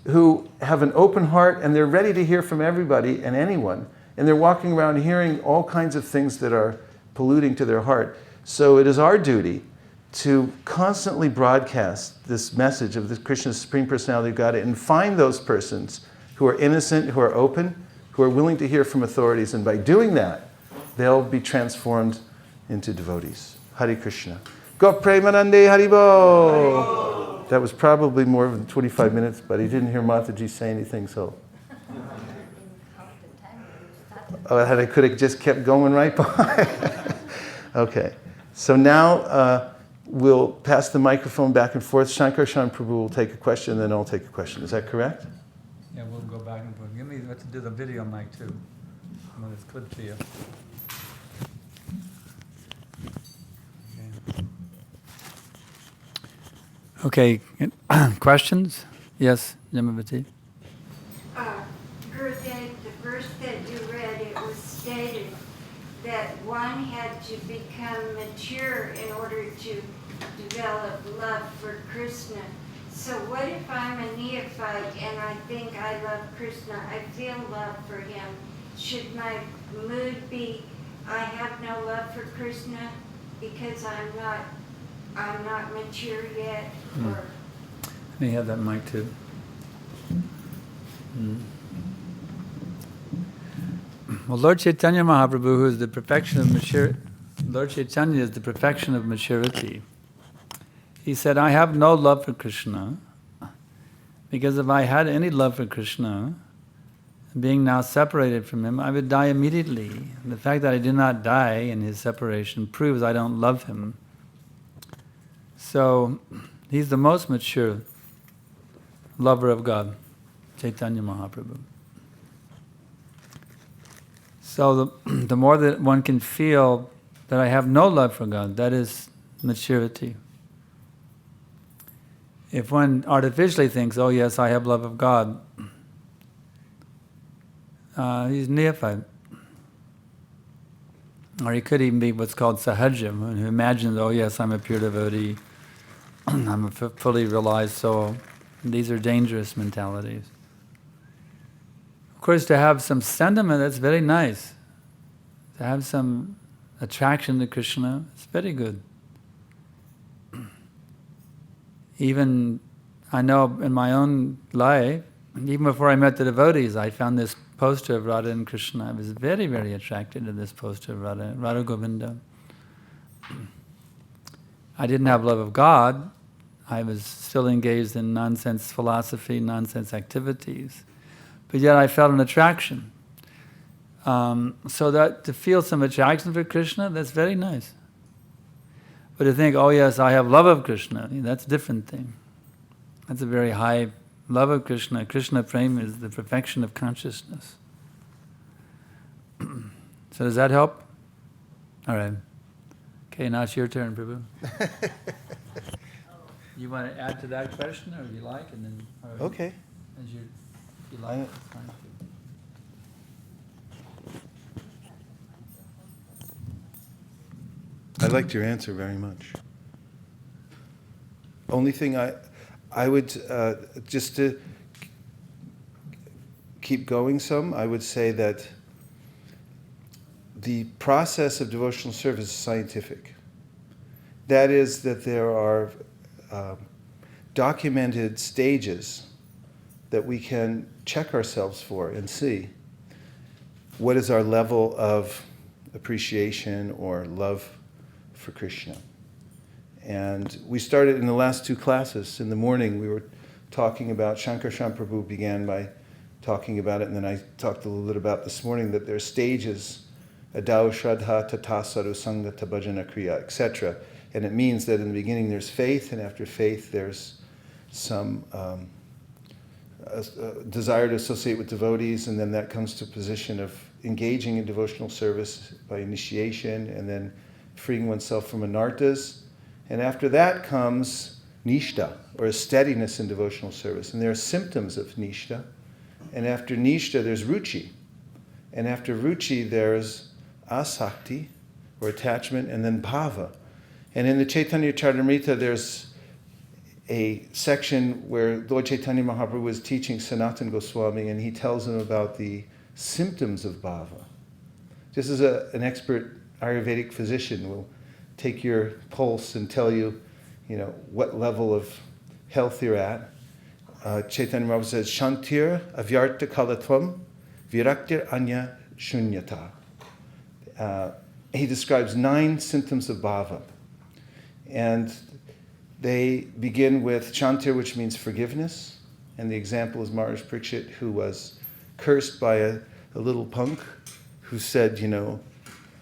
D: who have an open heart and they're ready to hear from everybody and anyone. And they're walking around hearing all kinds of things that are polluting to their heart. So it is our duty to constantly broadcast this message of the Krishna's Supreme Personality of Godhead and find those persons who are innocent, who are open, who are willing to hear from authorities. And by doing that, they'll be transformed into devotees. Hare Krishna. Go Premanande Haribo! That was probably more than 25 minutes, but he didn't hear Mataji say anything, so... I could have just kept going right by. Okay. So now we'll pass the microphone back and forth. Sankarshan Prabhu will take a question, and then I'll take a question. Is that correct?
A: Yeah, we'll go back and forth. Give me what to do the video mic too. When it's good for you. Okay. Questions? Yes, Yamavati.
F: Gurudev, the verse that you read, it was stated that one had to become mature in order to develop love for Krishna. So what if I'm a neophyte and I think I love Krishna, I feel love for him? Should my mood be, I have no love for Krishna because I'm not mature yet? Or
A: Let me have that mic too. Well, Lord Chaitanya Mahaprabhu, who is the perfection of maturity, Lord Chaitanya is the perfection of maturity. He said, I have no love for Krishna, because if I had any love for Krishna, being now separated from him, I would die immediately. And the fact that I did not die in his separation proves I don't love him. So, he's the most mature lover of God, Chaitanya Mahaprabhu. So the more that one can feel that I have no love for God, that is maturity. If one artificially thinks, oh yes, I have love of God, he's neophyte. Or he could even be what's called sahaja, who imagines, oh yes, I'm a pure devotee, I'm a fully realized soul. These are dangerous mentalities. Of course, to have some sentiment, that's very nice. To have some attraction to Krishna, it's very good. Even, I know in my own life, even before I met the devotees, I found this poster of Radha and Krishna. I was very, very attracted to this poster of Radha Govinda. I didn't have love of God. I was still engaged in nonsense philosophy, nonsense activities. But yet I felt an attraction. So that to feel some attraction for Krishna, that's very nice. But to think, oh yes, I have love of Krishna, that's a different thing. That's a very high love of Krishna. Krishna Prema is the perfection of consciousness. So does that help? All right. Okay, now it's your turn, Prabhu. You want to add to that question, or if you like, and then...
D: Okay.
A: As you like. Fine.
D: I liked your answer very much. Only thing I would, just to keep going some, I would say that the process of devotional service is scientific. That is that there are documented stages that we can check ourselves for and see what is our level of appreciation or love for Krishna. And we started in the last two classes. In the morning we were talking about, Sankarshan Prabhu began by talking about it, and then I talked a little bit about this morning that there are stages, adau shraddha tata sadhu sangha tabhajana kriya, etc. And it means that in the beginning there's faith, and after faith there's some desire to associate with devotees, and then that comes to a position of engaging in devotional service by initiation, and then freeing oneself from anarthas. And after that comes nishta, or a steadiness in devotional service. And there are symptoms of nishta. And after nishta there's ruchi. And after ruchi there's asakti, or attachment, and then bhava. And in the Chaitanya Charitamrita there's a section where Lord Chaitanya Mahaprabhu is teaching Sanatana Goswami, and he tells him about the symptoms of bhava. Just as an expert Ayurvedic physician will take your pulse and tell you, what level of health you're at. Chaitanya Mahaprabhu says, Shantir avyarta kalatvam viraktir anya shunyata. He describes 9 symptoms of bhava. And they begin with Shantir, which means forgiveness. And the example is Maharaj Parikshit, who was cursed by a little punk who said,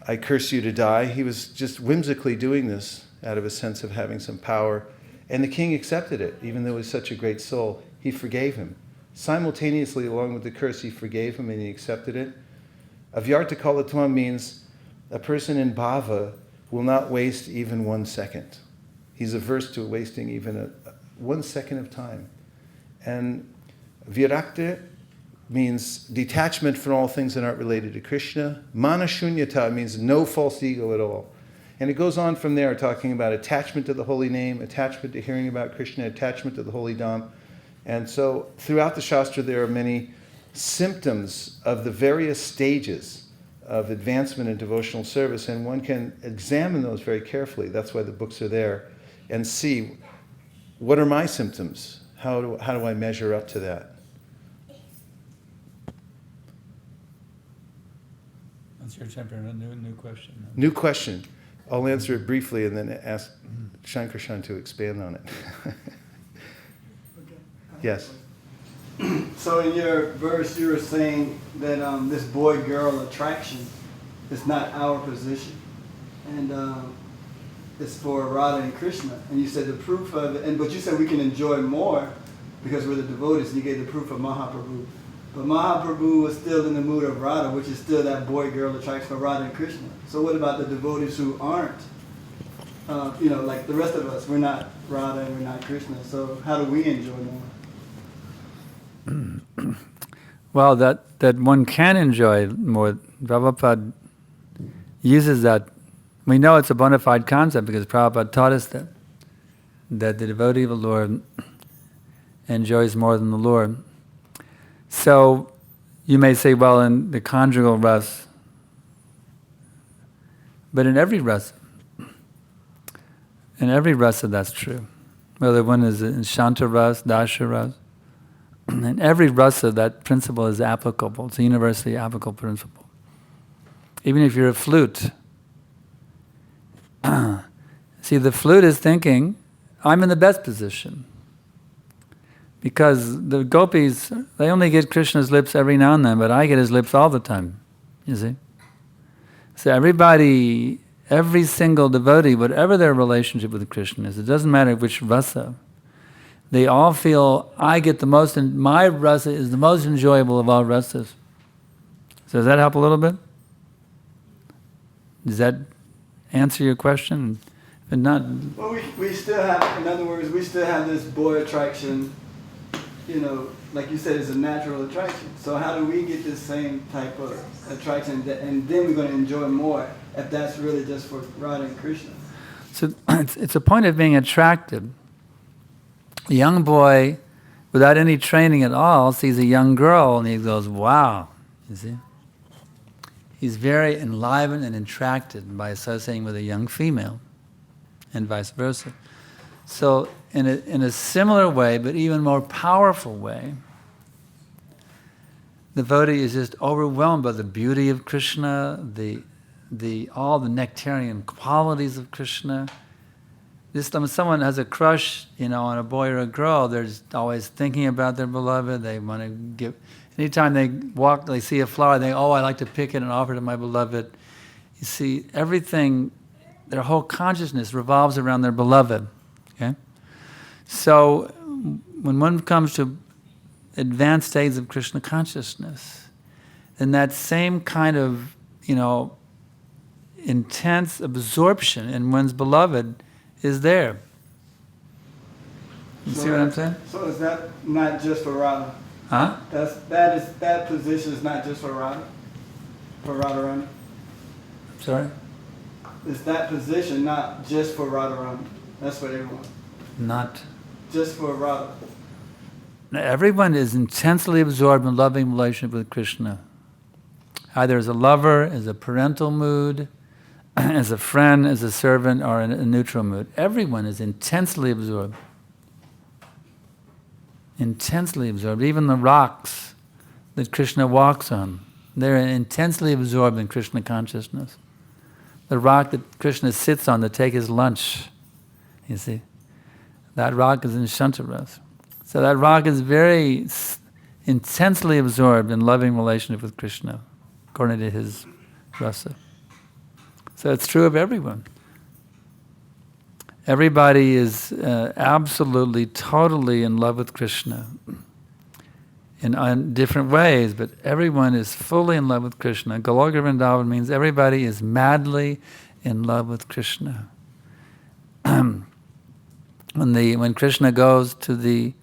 D: I curse you to die. He was just whimsically doing this out of a sense of having some power. And the king accepted it, even though he was such a great soul. He forgave him. Simultaneously, along with the curse, he forgave him and he accepted it. Avyarta kalatvam means a person in bhava will not waste even 1 second. He's averse to wasting even 1 second of time. And virakta means detachment from all things that aren't related to Krishna. Manashunyata means no false ego at all. And it goes on from there, talking about attachment to the holy name, attachment to hearing about Krishna, attachment to the holy dham. And so throughout the Shastra there are many symptoms of the various stages of advancement in devotional service, and one can examine those very carefully. That's why the books are there, and see, what are my symptoms? How do I measure up to that?
A: That's your chapter, a new question.
D: New question. I'll answer it briefly and then ask Sankarshan to expand on it. Yes.
G: So in your verse, you were saying that this boy-girl attraction is not our position, and it's for Radha and Krishna. And you said the proof of it, but you said we can enjoy more because we're the devotees. And you gave the proof of Mahaprabhu, but Mahaprabhu was still in the mood of Radha, which is still that boy-girl attraction for Radha and Krishna. So what about the devotees who aren't? Like the rest of us, we're not Radha and we're not Krishna. So how do we enjoy more?
A: Well, that one can enjoy more. Prabhupada uses that. We know it's a bona fide concept because Prabhupada taught us that the devotee of the Lord enjoys more than the Lord. So you may say, well, in the conjugal rasa, but in every rasa that's true. Whether one is in Shanta rasa, Dasha rasa, in every rasa, that principle is applicable. It's a universally applicable principle. Even if you're a flute. See, the flute is thinking, I'm in the best position. Because the gopis, they only get Krishna's lips every now and then, but I get his lips all the time. You see? So everybody, every single devotee, whatever their relationship with Krishna is, it doesn't matter which rasa, they all feel, I get the most, and my rasa is the most enjoyable of all rasas. So does that help a little bit? Does that answer your question? If not...
G: Well, we still have, in other words, we still have this boy attraction, like you said, it's a natural attraction. So how do we get this same type of attraction, and then we're going to enjoy more if that's really just for Radha and Krishna?
A: So it's a point of being attracted. A young boy, without any training at all, sees a young girl and he goes, wow, you see? He's very enlivened and attracted by associating with a young female, and vice versa. So in a similar way, but even more powerful way, the devotee is just overwhelmed by the beauty of Krishna, all the nectarian qualities of Krishna. Just when someone has a crush, on a boy or a girl, they're just always thinking about their beloved. They want to give. Anytime they walk, they see a flower, they I'd like to pick it and offer it to my beloved. You see, everything, their whole consciousness revolves around their beloved. Okay, so when one comes to advanced states of Krishna consciousness, then that same kind of, intense absorption in one's beloved is there. You see what I'm saying?
G: So is that not just for Radha?
A: Huh?
G: That position is not just for Radha? For Radharani?
A: Sorry?
G: Is that position not just for Radharani? That's for everyone.
A: Not.
G: Just for Radha.
A: Now, everyone is intensely absorbed in loving relationship with Krishna. Either as a lover, as a parental mood, as a friend, as a servant, or in a neutral mood. Everyone is intensely absorbed. Intensely absorbed. Even the rocks that Krishna walks on, they're intensely absorbed in Krishna consciousness. The rock that Krishna sits on to take his lunch, you see, that rock is in Shantaras. So that rock is very intensely absorbed in loving relationship with Krishna, according to his rasa. So it's true of everyone. Everybody is absolutely, totally in love with Krishna in different ways, but everyone is fully in love with Krishna. Goloka Vrindavan means everybody is madly in love with Krishna. When Krishna goes to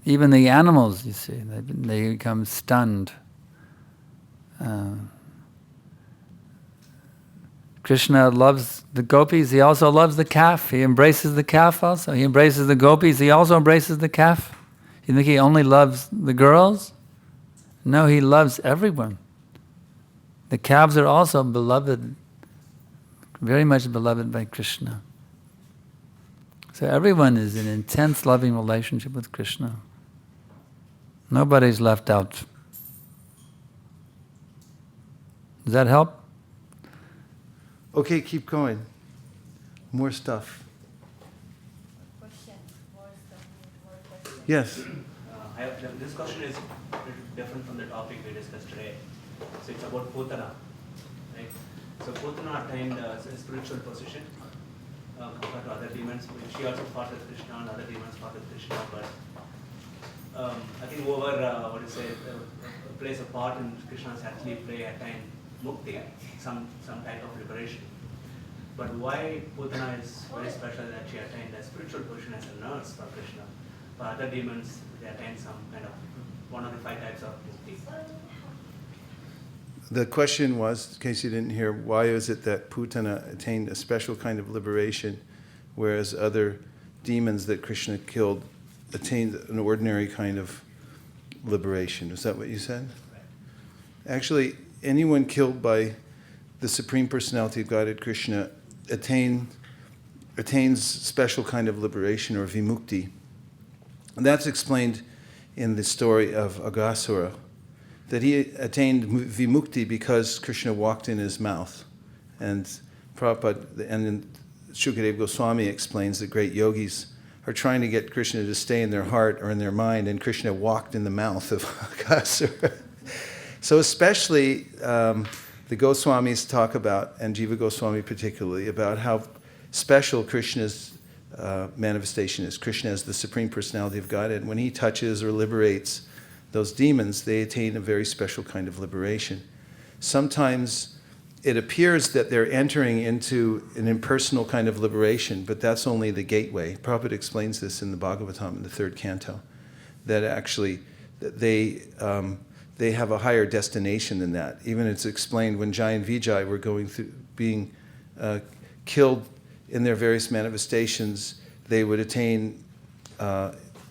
A: even the animals, you see, they become stunned. Krishna loves the gopis, he also loves the calf. He embraces the calf also. He embraces the gopis, he also embraces the calf. You think he only loves the girls? No, he loves everyone. The calves are also beloved, very much beloved by Krishna. So everyone is in intense loving relationship with Krishna. Nobody's left out. Does that help?
D: Okay, keep going. More stuff.
E: Question, more question.
D: Yes.
B: This question is different from the topic we discussed today. So it's about Putana, right? So Putana attained a spiritual position compared to other demons. She also fought with Krishna, and other demons fought with Krishna. But I think whoever plays a part in Krishna's actually attain mukti, some type of liberation. But why Putana is very special that she attained a spiritual position as a nurse for Krishna. For other demons, they attain some kind of one of the 5 types of mukti.
D: The question was, in case you didn't hear, why is it that Putana attained a special kind of liberation, whereas other demons that Krishna killed attained an ordinary kind of liberation? Is that what you said?
B: Right.
D: Actually, anyone killed by the Supreme Personality of Godhead Krishna attains special kind of liberation, or vimukti. And that's explained in the story of Aghasura, that he attained vimukti because Krishna walked in his mouth. And Prabhupada, and then Shukadeva Goswami explains that great yogis are trying to get Krishna to stay in their heart or in their mind, and Krishna walked in the mouth of Aghasura. So especially the Goswamis talk about, and Jiva Goswami particularly, about how special Krishna's manifestation is. Krishna is the Supreme Personality of Godhead. When he touches or liberates those demons, they attain a very special kind of liberation. Sometimes it appears that they're entering into an impersonal kind of liberation, but that's only the gateway. Prabhupada explains this in the Bhagavatam in the 3rd canto, that actually they have a higher destination than that. Even it's explained when Jai and Vijay were going through being killed in their various manifestations, they would attain,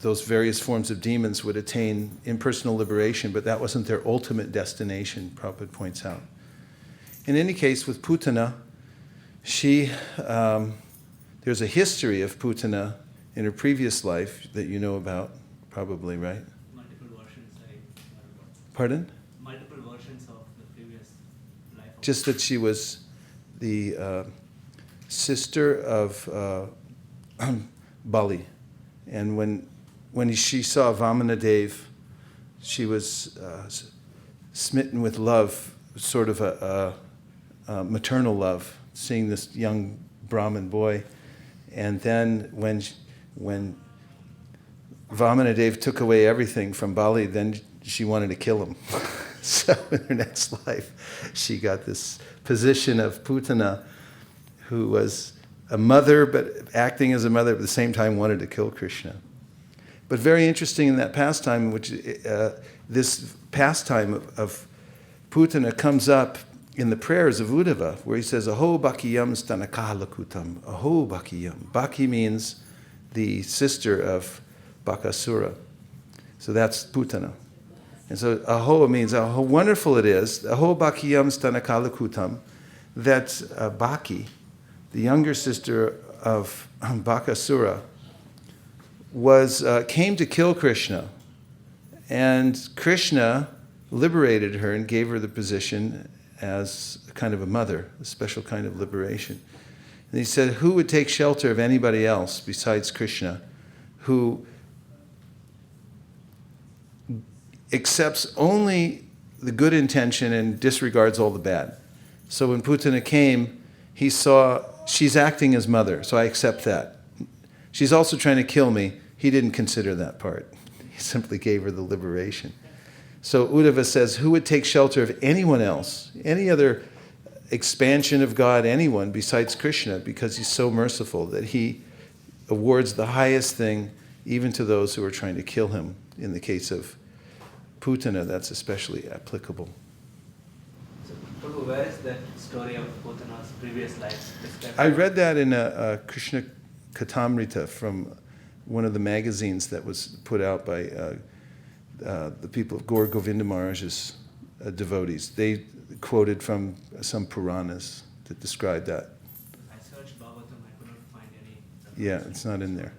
D: those various forms of demons would attain impersonal liberation, but that wasn't their ultimate destination, Prabhupada points out. In any case, with Putana, there's a history of Putana in her previous life that you know about, probably, right?
B: Multiple versions, I heard about.
D: Pardon?
B: Multiple versions of the previous life.
D: Just that she was the sister of Bali. And when she saw Vamanadev, she was smitten with love, sort of a maternal love, seeing this young Brahmin boy. And then when Vamanadev took away everything from Bali, then she wanted to kill him. So in her next life, she got this position of Putana, who was a mother, but acting as a mother, at the same time wanted to kill Krishna. But very interesting in that pastime, which this pastime of Putana comes up in the prayers of Uddhava, where he says, Aho Bakiyam Stanakalakutam. Aho Bakiyam. Baki means the sister of Bakasura. So that's Putana. And so aho means how wonderful it is, aho bakiyam stanakalakutam, that Baki, the younger sister of Bakasura, came to kill Krishna. And Krishna liberated her and gave her the position as a kind of a mother, a special kind of liberation. And he said, who would take shelter of anybody else besides Krishna, who accepts only the good intention and disregards all the bad? So when Putana came, he saw, she's acting as mother, so I accept that. She's also trying to kill me. He didn't consider that part. He simply gave her the liberation. So Uddhava says, who would take shelter of anyone else, any other expansion of God, anyone besides Krishna, because he's so merciful that he awards the highest thing even to those who are trying to kill him. In the case of Putana, that's especially applicable.
B: So, Prabhu, where is that story of Putana's previous life described?
D: I read that in a Krishna Katamrita from one of the magazines that was put out by the people of Gaur Govinda Maharaj's devotees. They quoted from some Puranas that describe that.
B: I searched Bhagavatam, I couldn't find any.
D: Yeah, it's not in there.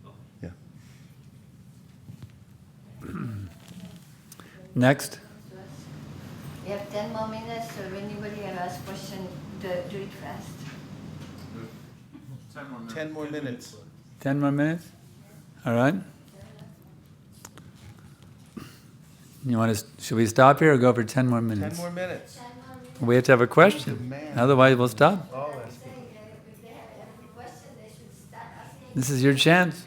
B: Oh.
D: Yeah.
A: Next.
E: We have 10 more minutes, so if anybody has a question, do it fast.
D: 10 more minutes.
A: 10 more minutes? All right. You want to? Should we stop here or go for 10 more minutes?
D: 10 more minutes.
A: We have to have a question. Otherwise, we'll stop. This is your chance.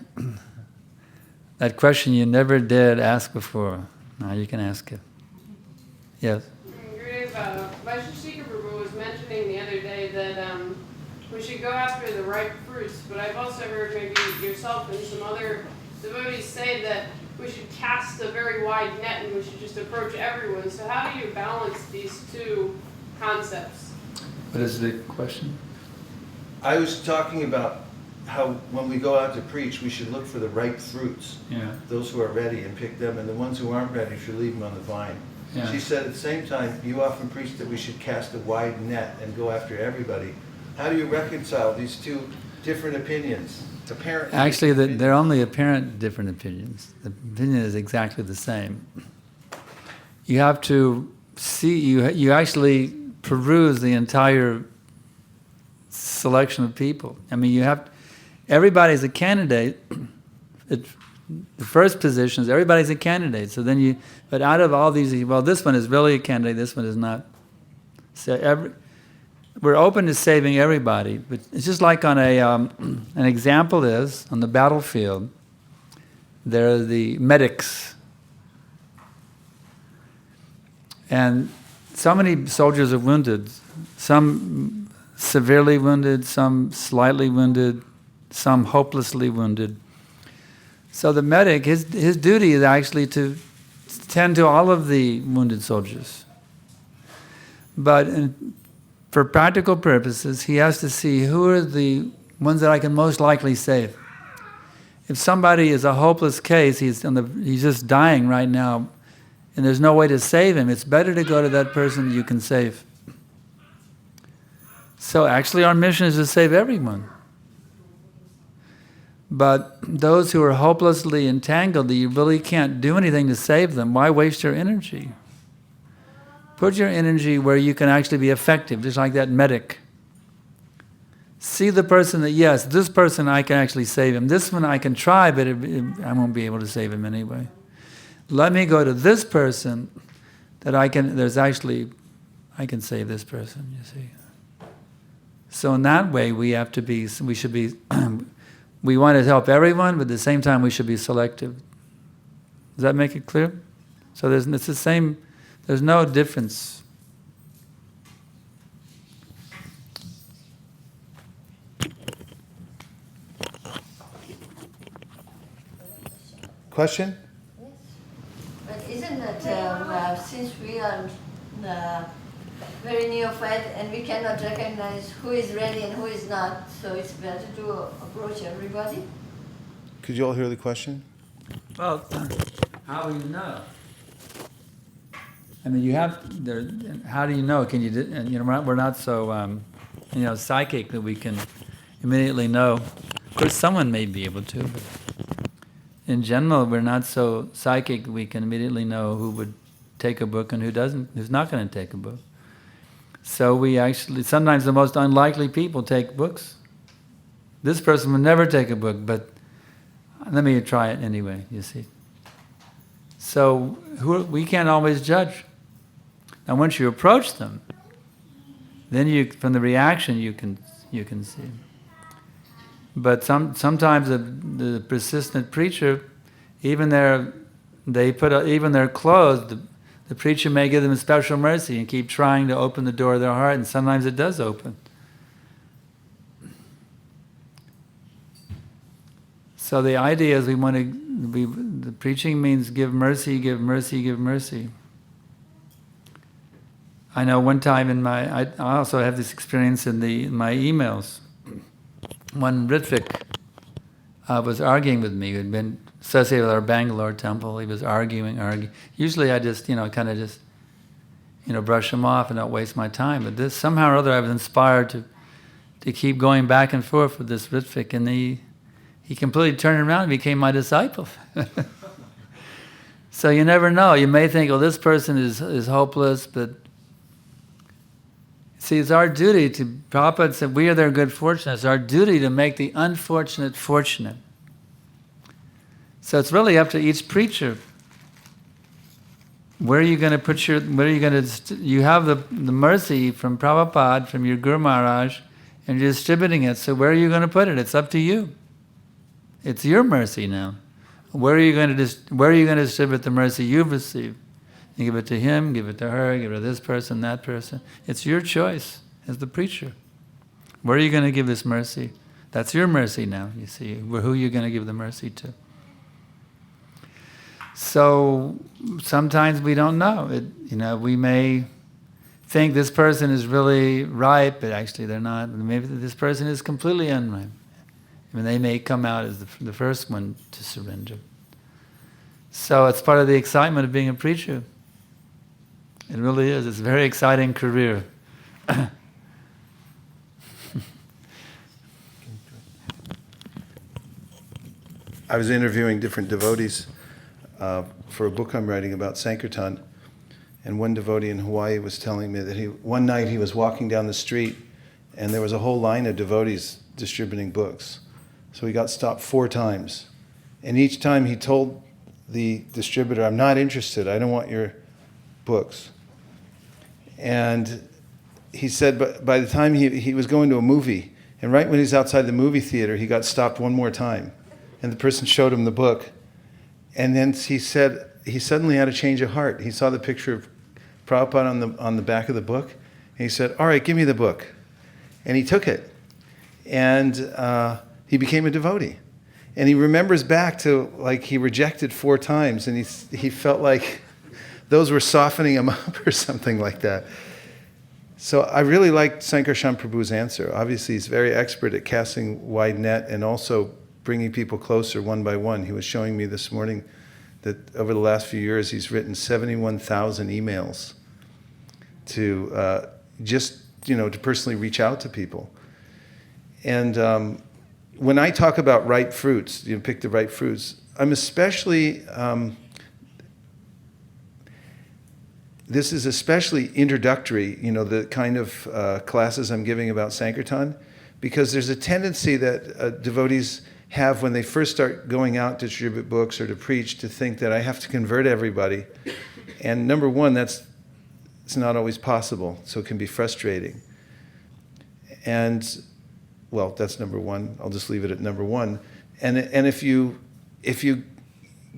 A: That question you never dared ask before. Now you can ask it. Yes.
H: Vaisesika Prabhu was mentioning the other day that we should go after the ripe fruits, but I've also heard maybe yourself and some other devotees say that we should cast a very wide net and we should just approach everyone. So how do you balance these two concepts?
A: What is the question?
D: I was talking about how when we go out to preach, we should look for the ripe fruits, those who are ready, and pick them, and the ones who aren't ready should leave them on the vine.
A: Yeah.
D: She said at the same time, you often preach that we should cast a wide net and go after everybody. How do you reconcile these two different opinions?
A: Actually, they're only apparent different opinions. The opinion is exactly the same. You have to see, you actually peruse the entire selection of people. I mean, everybody's a candidate. The first position is everybody's a candidate. So then but out of all these, well, this one is really a candidate, this one is not. So we're open to saving everybody, but it's just like on an example is, on the battlefield, there are the medics. And so many soldiers are wounded, some severely wounded, some slightly wounded, some hopelessly wounded. So the medic, his duty is actually to tend to all of the wounded soldiers. But for practical purposes, he has to see who are the ones that I can most likely save. If somebody is a hopeless case, he's just dying right now, and there's no way to save him, it's better to go to that person you can save. So actually our mission is to save everyone. But those who are hopelessly entangled, you really can't do anything to save them. Why waste your energy? Put your energy where you can actually be effective, just like that medic. See the person that, yes, this person I can actually save him. This one I can try, but I won't be able to save him anyway. Let me go to this person that I can save this person, you see. So in that way, we should be, we want to help everyone, but at the same time we should be selective. Does that make it clear? So it's the same. There's no difference.
D: Question?
E: Yes. But isn't it, since we are very neophyte and we cannot recognize who is ready and who is not, so it's better to approach everybody?
D: Could you all hear the question?
A: Well, how do you know? I mean, you have there. How do you know? Can you? And we're not so psychic that we can immediately know. Of course, someone may be able to, but in general, we're not so psychic that we can immediately know who would take a book and who doesn't, who's not going to take a book. So we actually, sometimes the most unlikely people take books. This person would never take a book, but let me try it anyway, you see. So we can't always judge. Now once you approach them, then from the reaction you can see. But sometimes the persistent preacher, even their clothes, the preacher may give them a special mercy and keep trying to open the door of their heart, and sometimes it does open. So the idea is the preaching means give mercy, give mercy, give mercy. I know one time I also have this experience in my emails. One Ritvik was arguing with me, who had been associated with our Bangalore temple. He was arguing. Usually I just, brush him off and not waste my time. But this, somehow or other, I was inspired to keep going back and forth with this Ritvik, and he completely turned around and became my disciple. So you never know. You may think, oh, this person is hopeless, but see, it's our duty to, Prabhupada said, we are their good fortune. It's our duty to make the unfortunate fortunate. So it's really up to each preacher. Where are you going to put you have the mercy from Prabhupada, from your Guru Maharaj, and you're distributing it. So where are you going to put it? It's up to you. It's your mercy now. Where are you going to distribute the mercy you've received? You give it to him, give it to her, give it to this person, that person. It's your choice as the preacher. Where are you going to give this mercy? That's your mercy now, you see. Who are you going to give the mercy to? So sometimes we don't know. We may think this person is really ripe, but actually they're not. Maybe this person is completely unripe. They may come out as the first one to surrender. So it's part of the excitement of being a preacher. It really is. It's a very exciting career.
D: I was interviewing different devotees for a book I'm writing about Sankarshan, and one devotee in Hawaii was telling me that one night he was walking down the street and there was a whole line of devotees distributing books. So he got stopped 4 times. And each time he told the distributor, I'm not interested, I don't want your books. And he said, but by the time he was going to a movie, and right when he's outside the movie theater, he got stopped one more time. And the person showed him the book. And then he said he suddenly had a change of heart. He saw the picture of Prabhupada on the back of the book. And he said, all right, give me the book. And he took it. And he became a devotee. And he remembers back to, he rejected 4 times, and he felt like those were softening him up or something like that. So I really liked Sankarshan Prabhu's answer. Obviously, he's very expert at casting wide net and also bringing people closer one by one. He was showing me this morning that over the last few years, he's written 71,000 emails to to personally reach out to people. And when I talk about ripe fruits, pick the ripe fruits, I'm especially, this is especially introductory, the kind of classes I'm giving about Sankirtan, because there's a tendency that devotees have when they first start going out to distribute books or to preach to think that I have to convert everybody. And number one, it's not always possible, so it can be frustrating. And well, that's number one. I'll just leave it at number one. And if you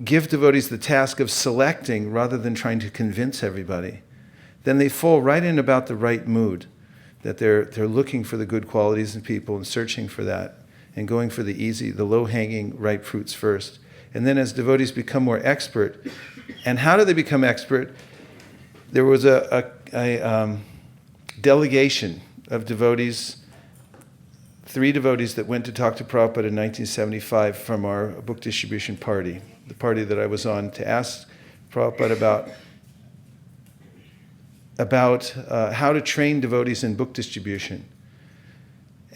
D: give devotees the task of selecting rather than trying to convince everybody, then they fall right in about the right mood, that they're looking for the good qualities in people and searching for that and going for the easy, the low-hanging ripe fruits first. And then as devotees become more expert, and how do they become expert? There was a delegation of devotees, 3 devotees that went to talk to Prabhupada in 1975 from our book distribution party, the party that I was on, to ask Prabhupada about about how to train devotees in book distribution.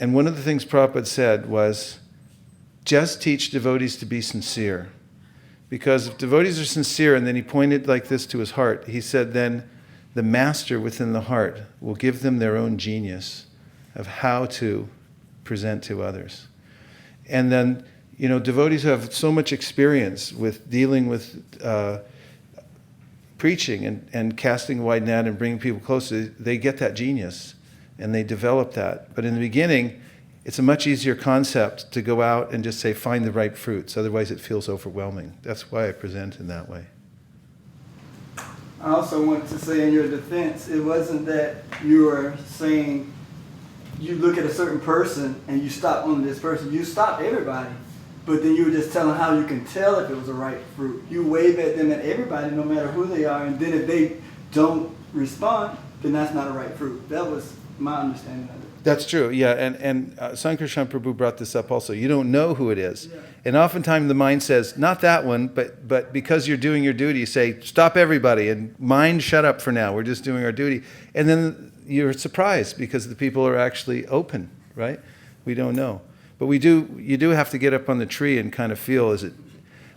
D: And one of the things Prabhupada said was, just teach devotees to be sincere. Because if devotees are sincere, and then he pointed like this to his heart, he said then the master within the heart will give them their own genius of how to present to others. And then, devotees who have so much experience with dealing with preaching and casting a wide net and bringing people closer, they get that genius and they develop that. But in the beginning, it's a much easier concept to go out and just say, find the ripe fruits. Otherwise, it feels overwhelming. That's why I present in that way.
G: I also want to say in your defense, it wasn't that you were saying you look at a certain person and you stop on this person. You stopped everybody, but then you were just telling how you can tell if it was a ripe fruit. You wave at them, at everybody, no matter who they are, and then if they don't respond, then that's not a ripe fruit. That was my understanding of it.
D: That's true, yeah, and Sankarshan Prabhu brought this up also. You don't know who it is. Yeah. And oftentimes the mind says, not that one, but because you're doing your duty, you say, stop everybody, and mind, shut up for now, we're just doing our duty. And then you're surprised because the people are actually open, right? We don't know. But you do have to get up on the tree and kind of feel, is it,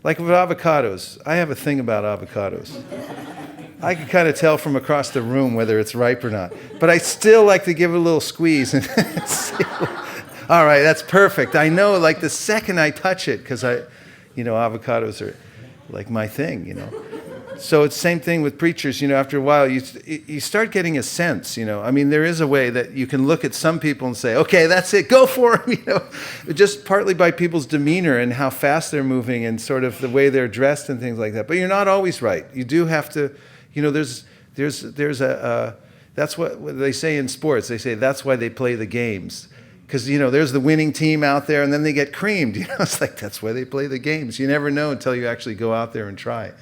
D: like with avocados, I have a thing about avocados. I can kind of tell from across the room whether it's ripe or not. But I still like to give it a little squeeze and see. All right, that's perfect. I know like the second I touch it, because avocados are like my thing, So it's the same thing with preachers, after a while you start getting a sense, I mean, there is a way that you can look at some people and say, okay, that's it, go for them, just partly by people's demeanor and how fast they're moving and sort of the way they're dressed and things like that. But you're not always right. You do have to, there's that's what they say in sports. They say that's why they play the games. Because, there's the winning team out there and then they get creamed. It's like, that's why they play the games. You never know until you actually go out there and try.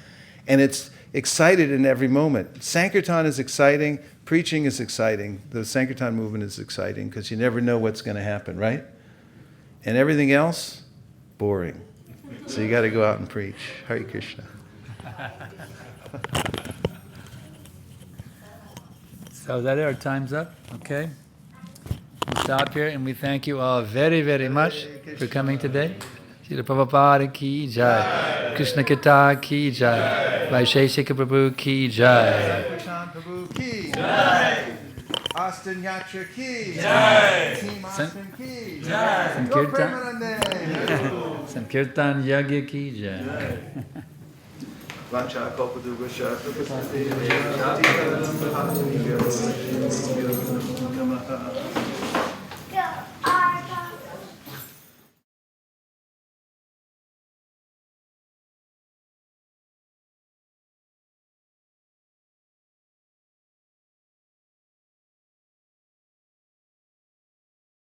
D: And it's excited in every moment. Sankirtan is exciting. Preaching is exciting. The Sankirtan movement is exciting because you never know what's going to happen, right? And everything else, boring. So you got to go out and preach. Hare Krishna.
A: So that our time's up, okay? We'll stop here and we thank you all very, very much for coming today. Srila Prabhupada ki jai. Krishna Kita ki jai. Vaisesika Prabhu ki jai.
D: Sankarshan Prabhu ki jai. Austin Yatra ki
A: jai.
D: Team Austin ki
A: jai. Sankirtan Yagya ki jai.
D: Vacha Kalpadubhasha Prabhu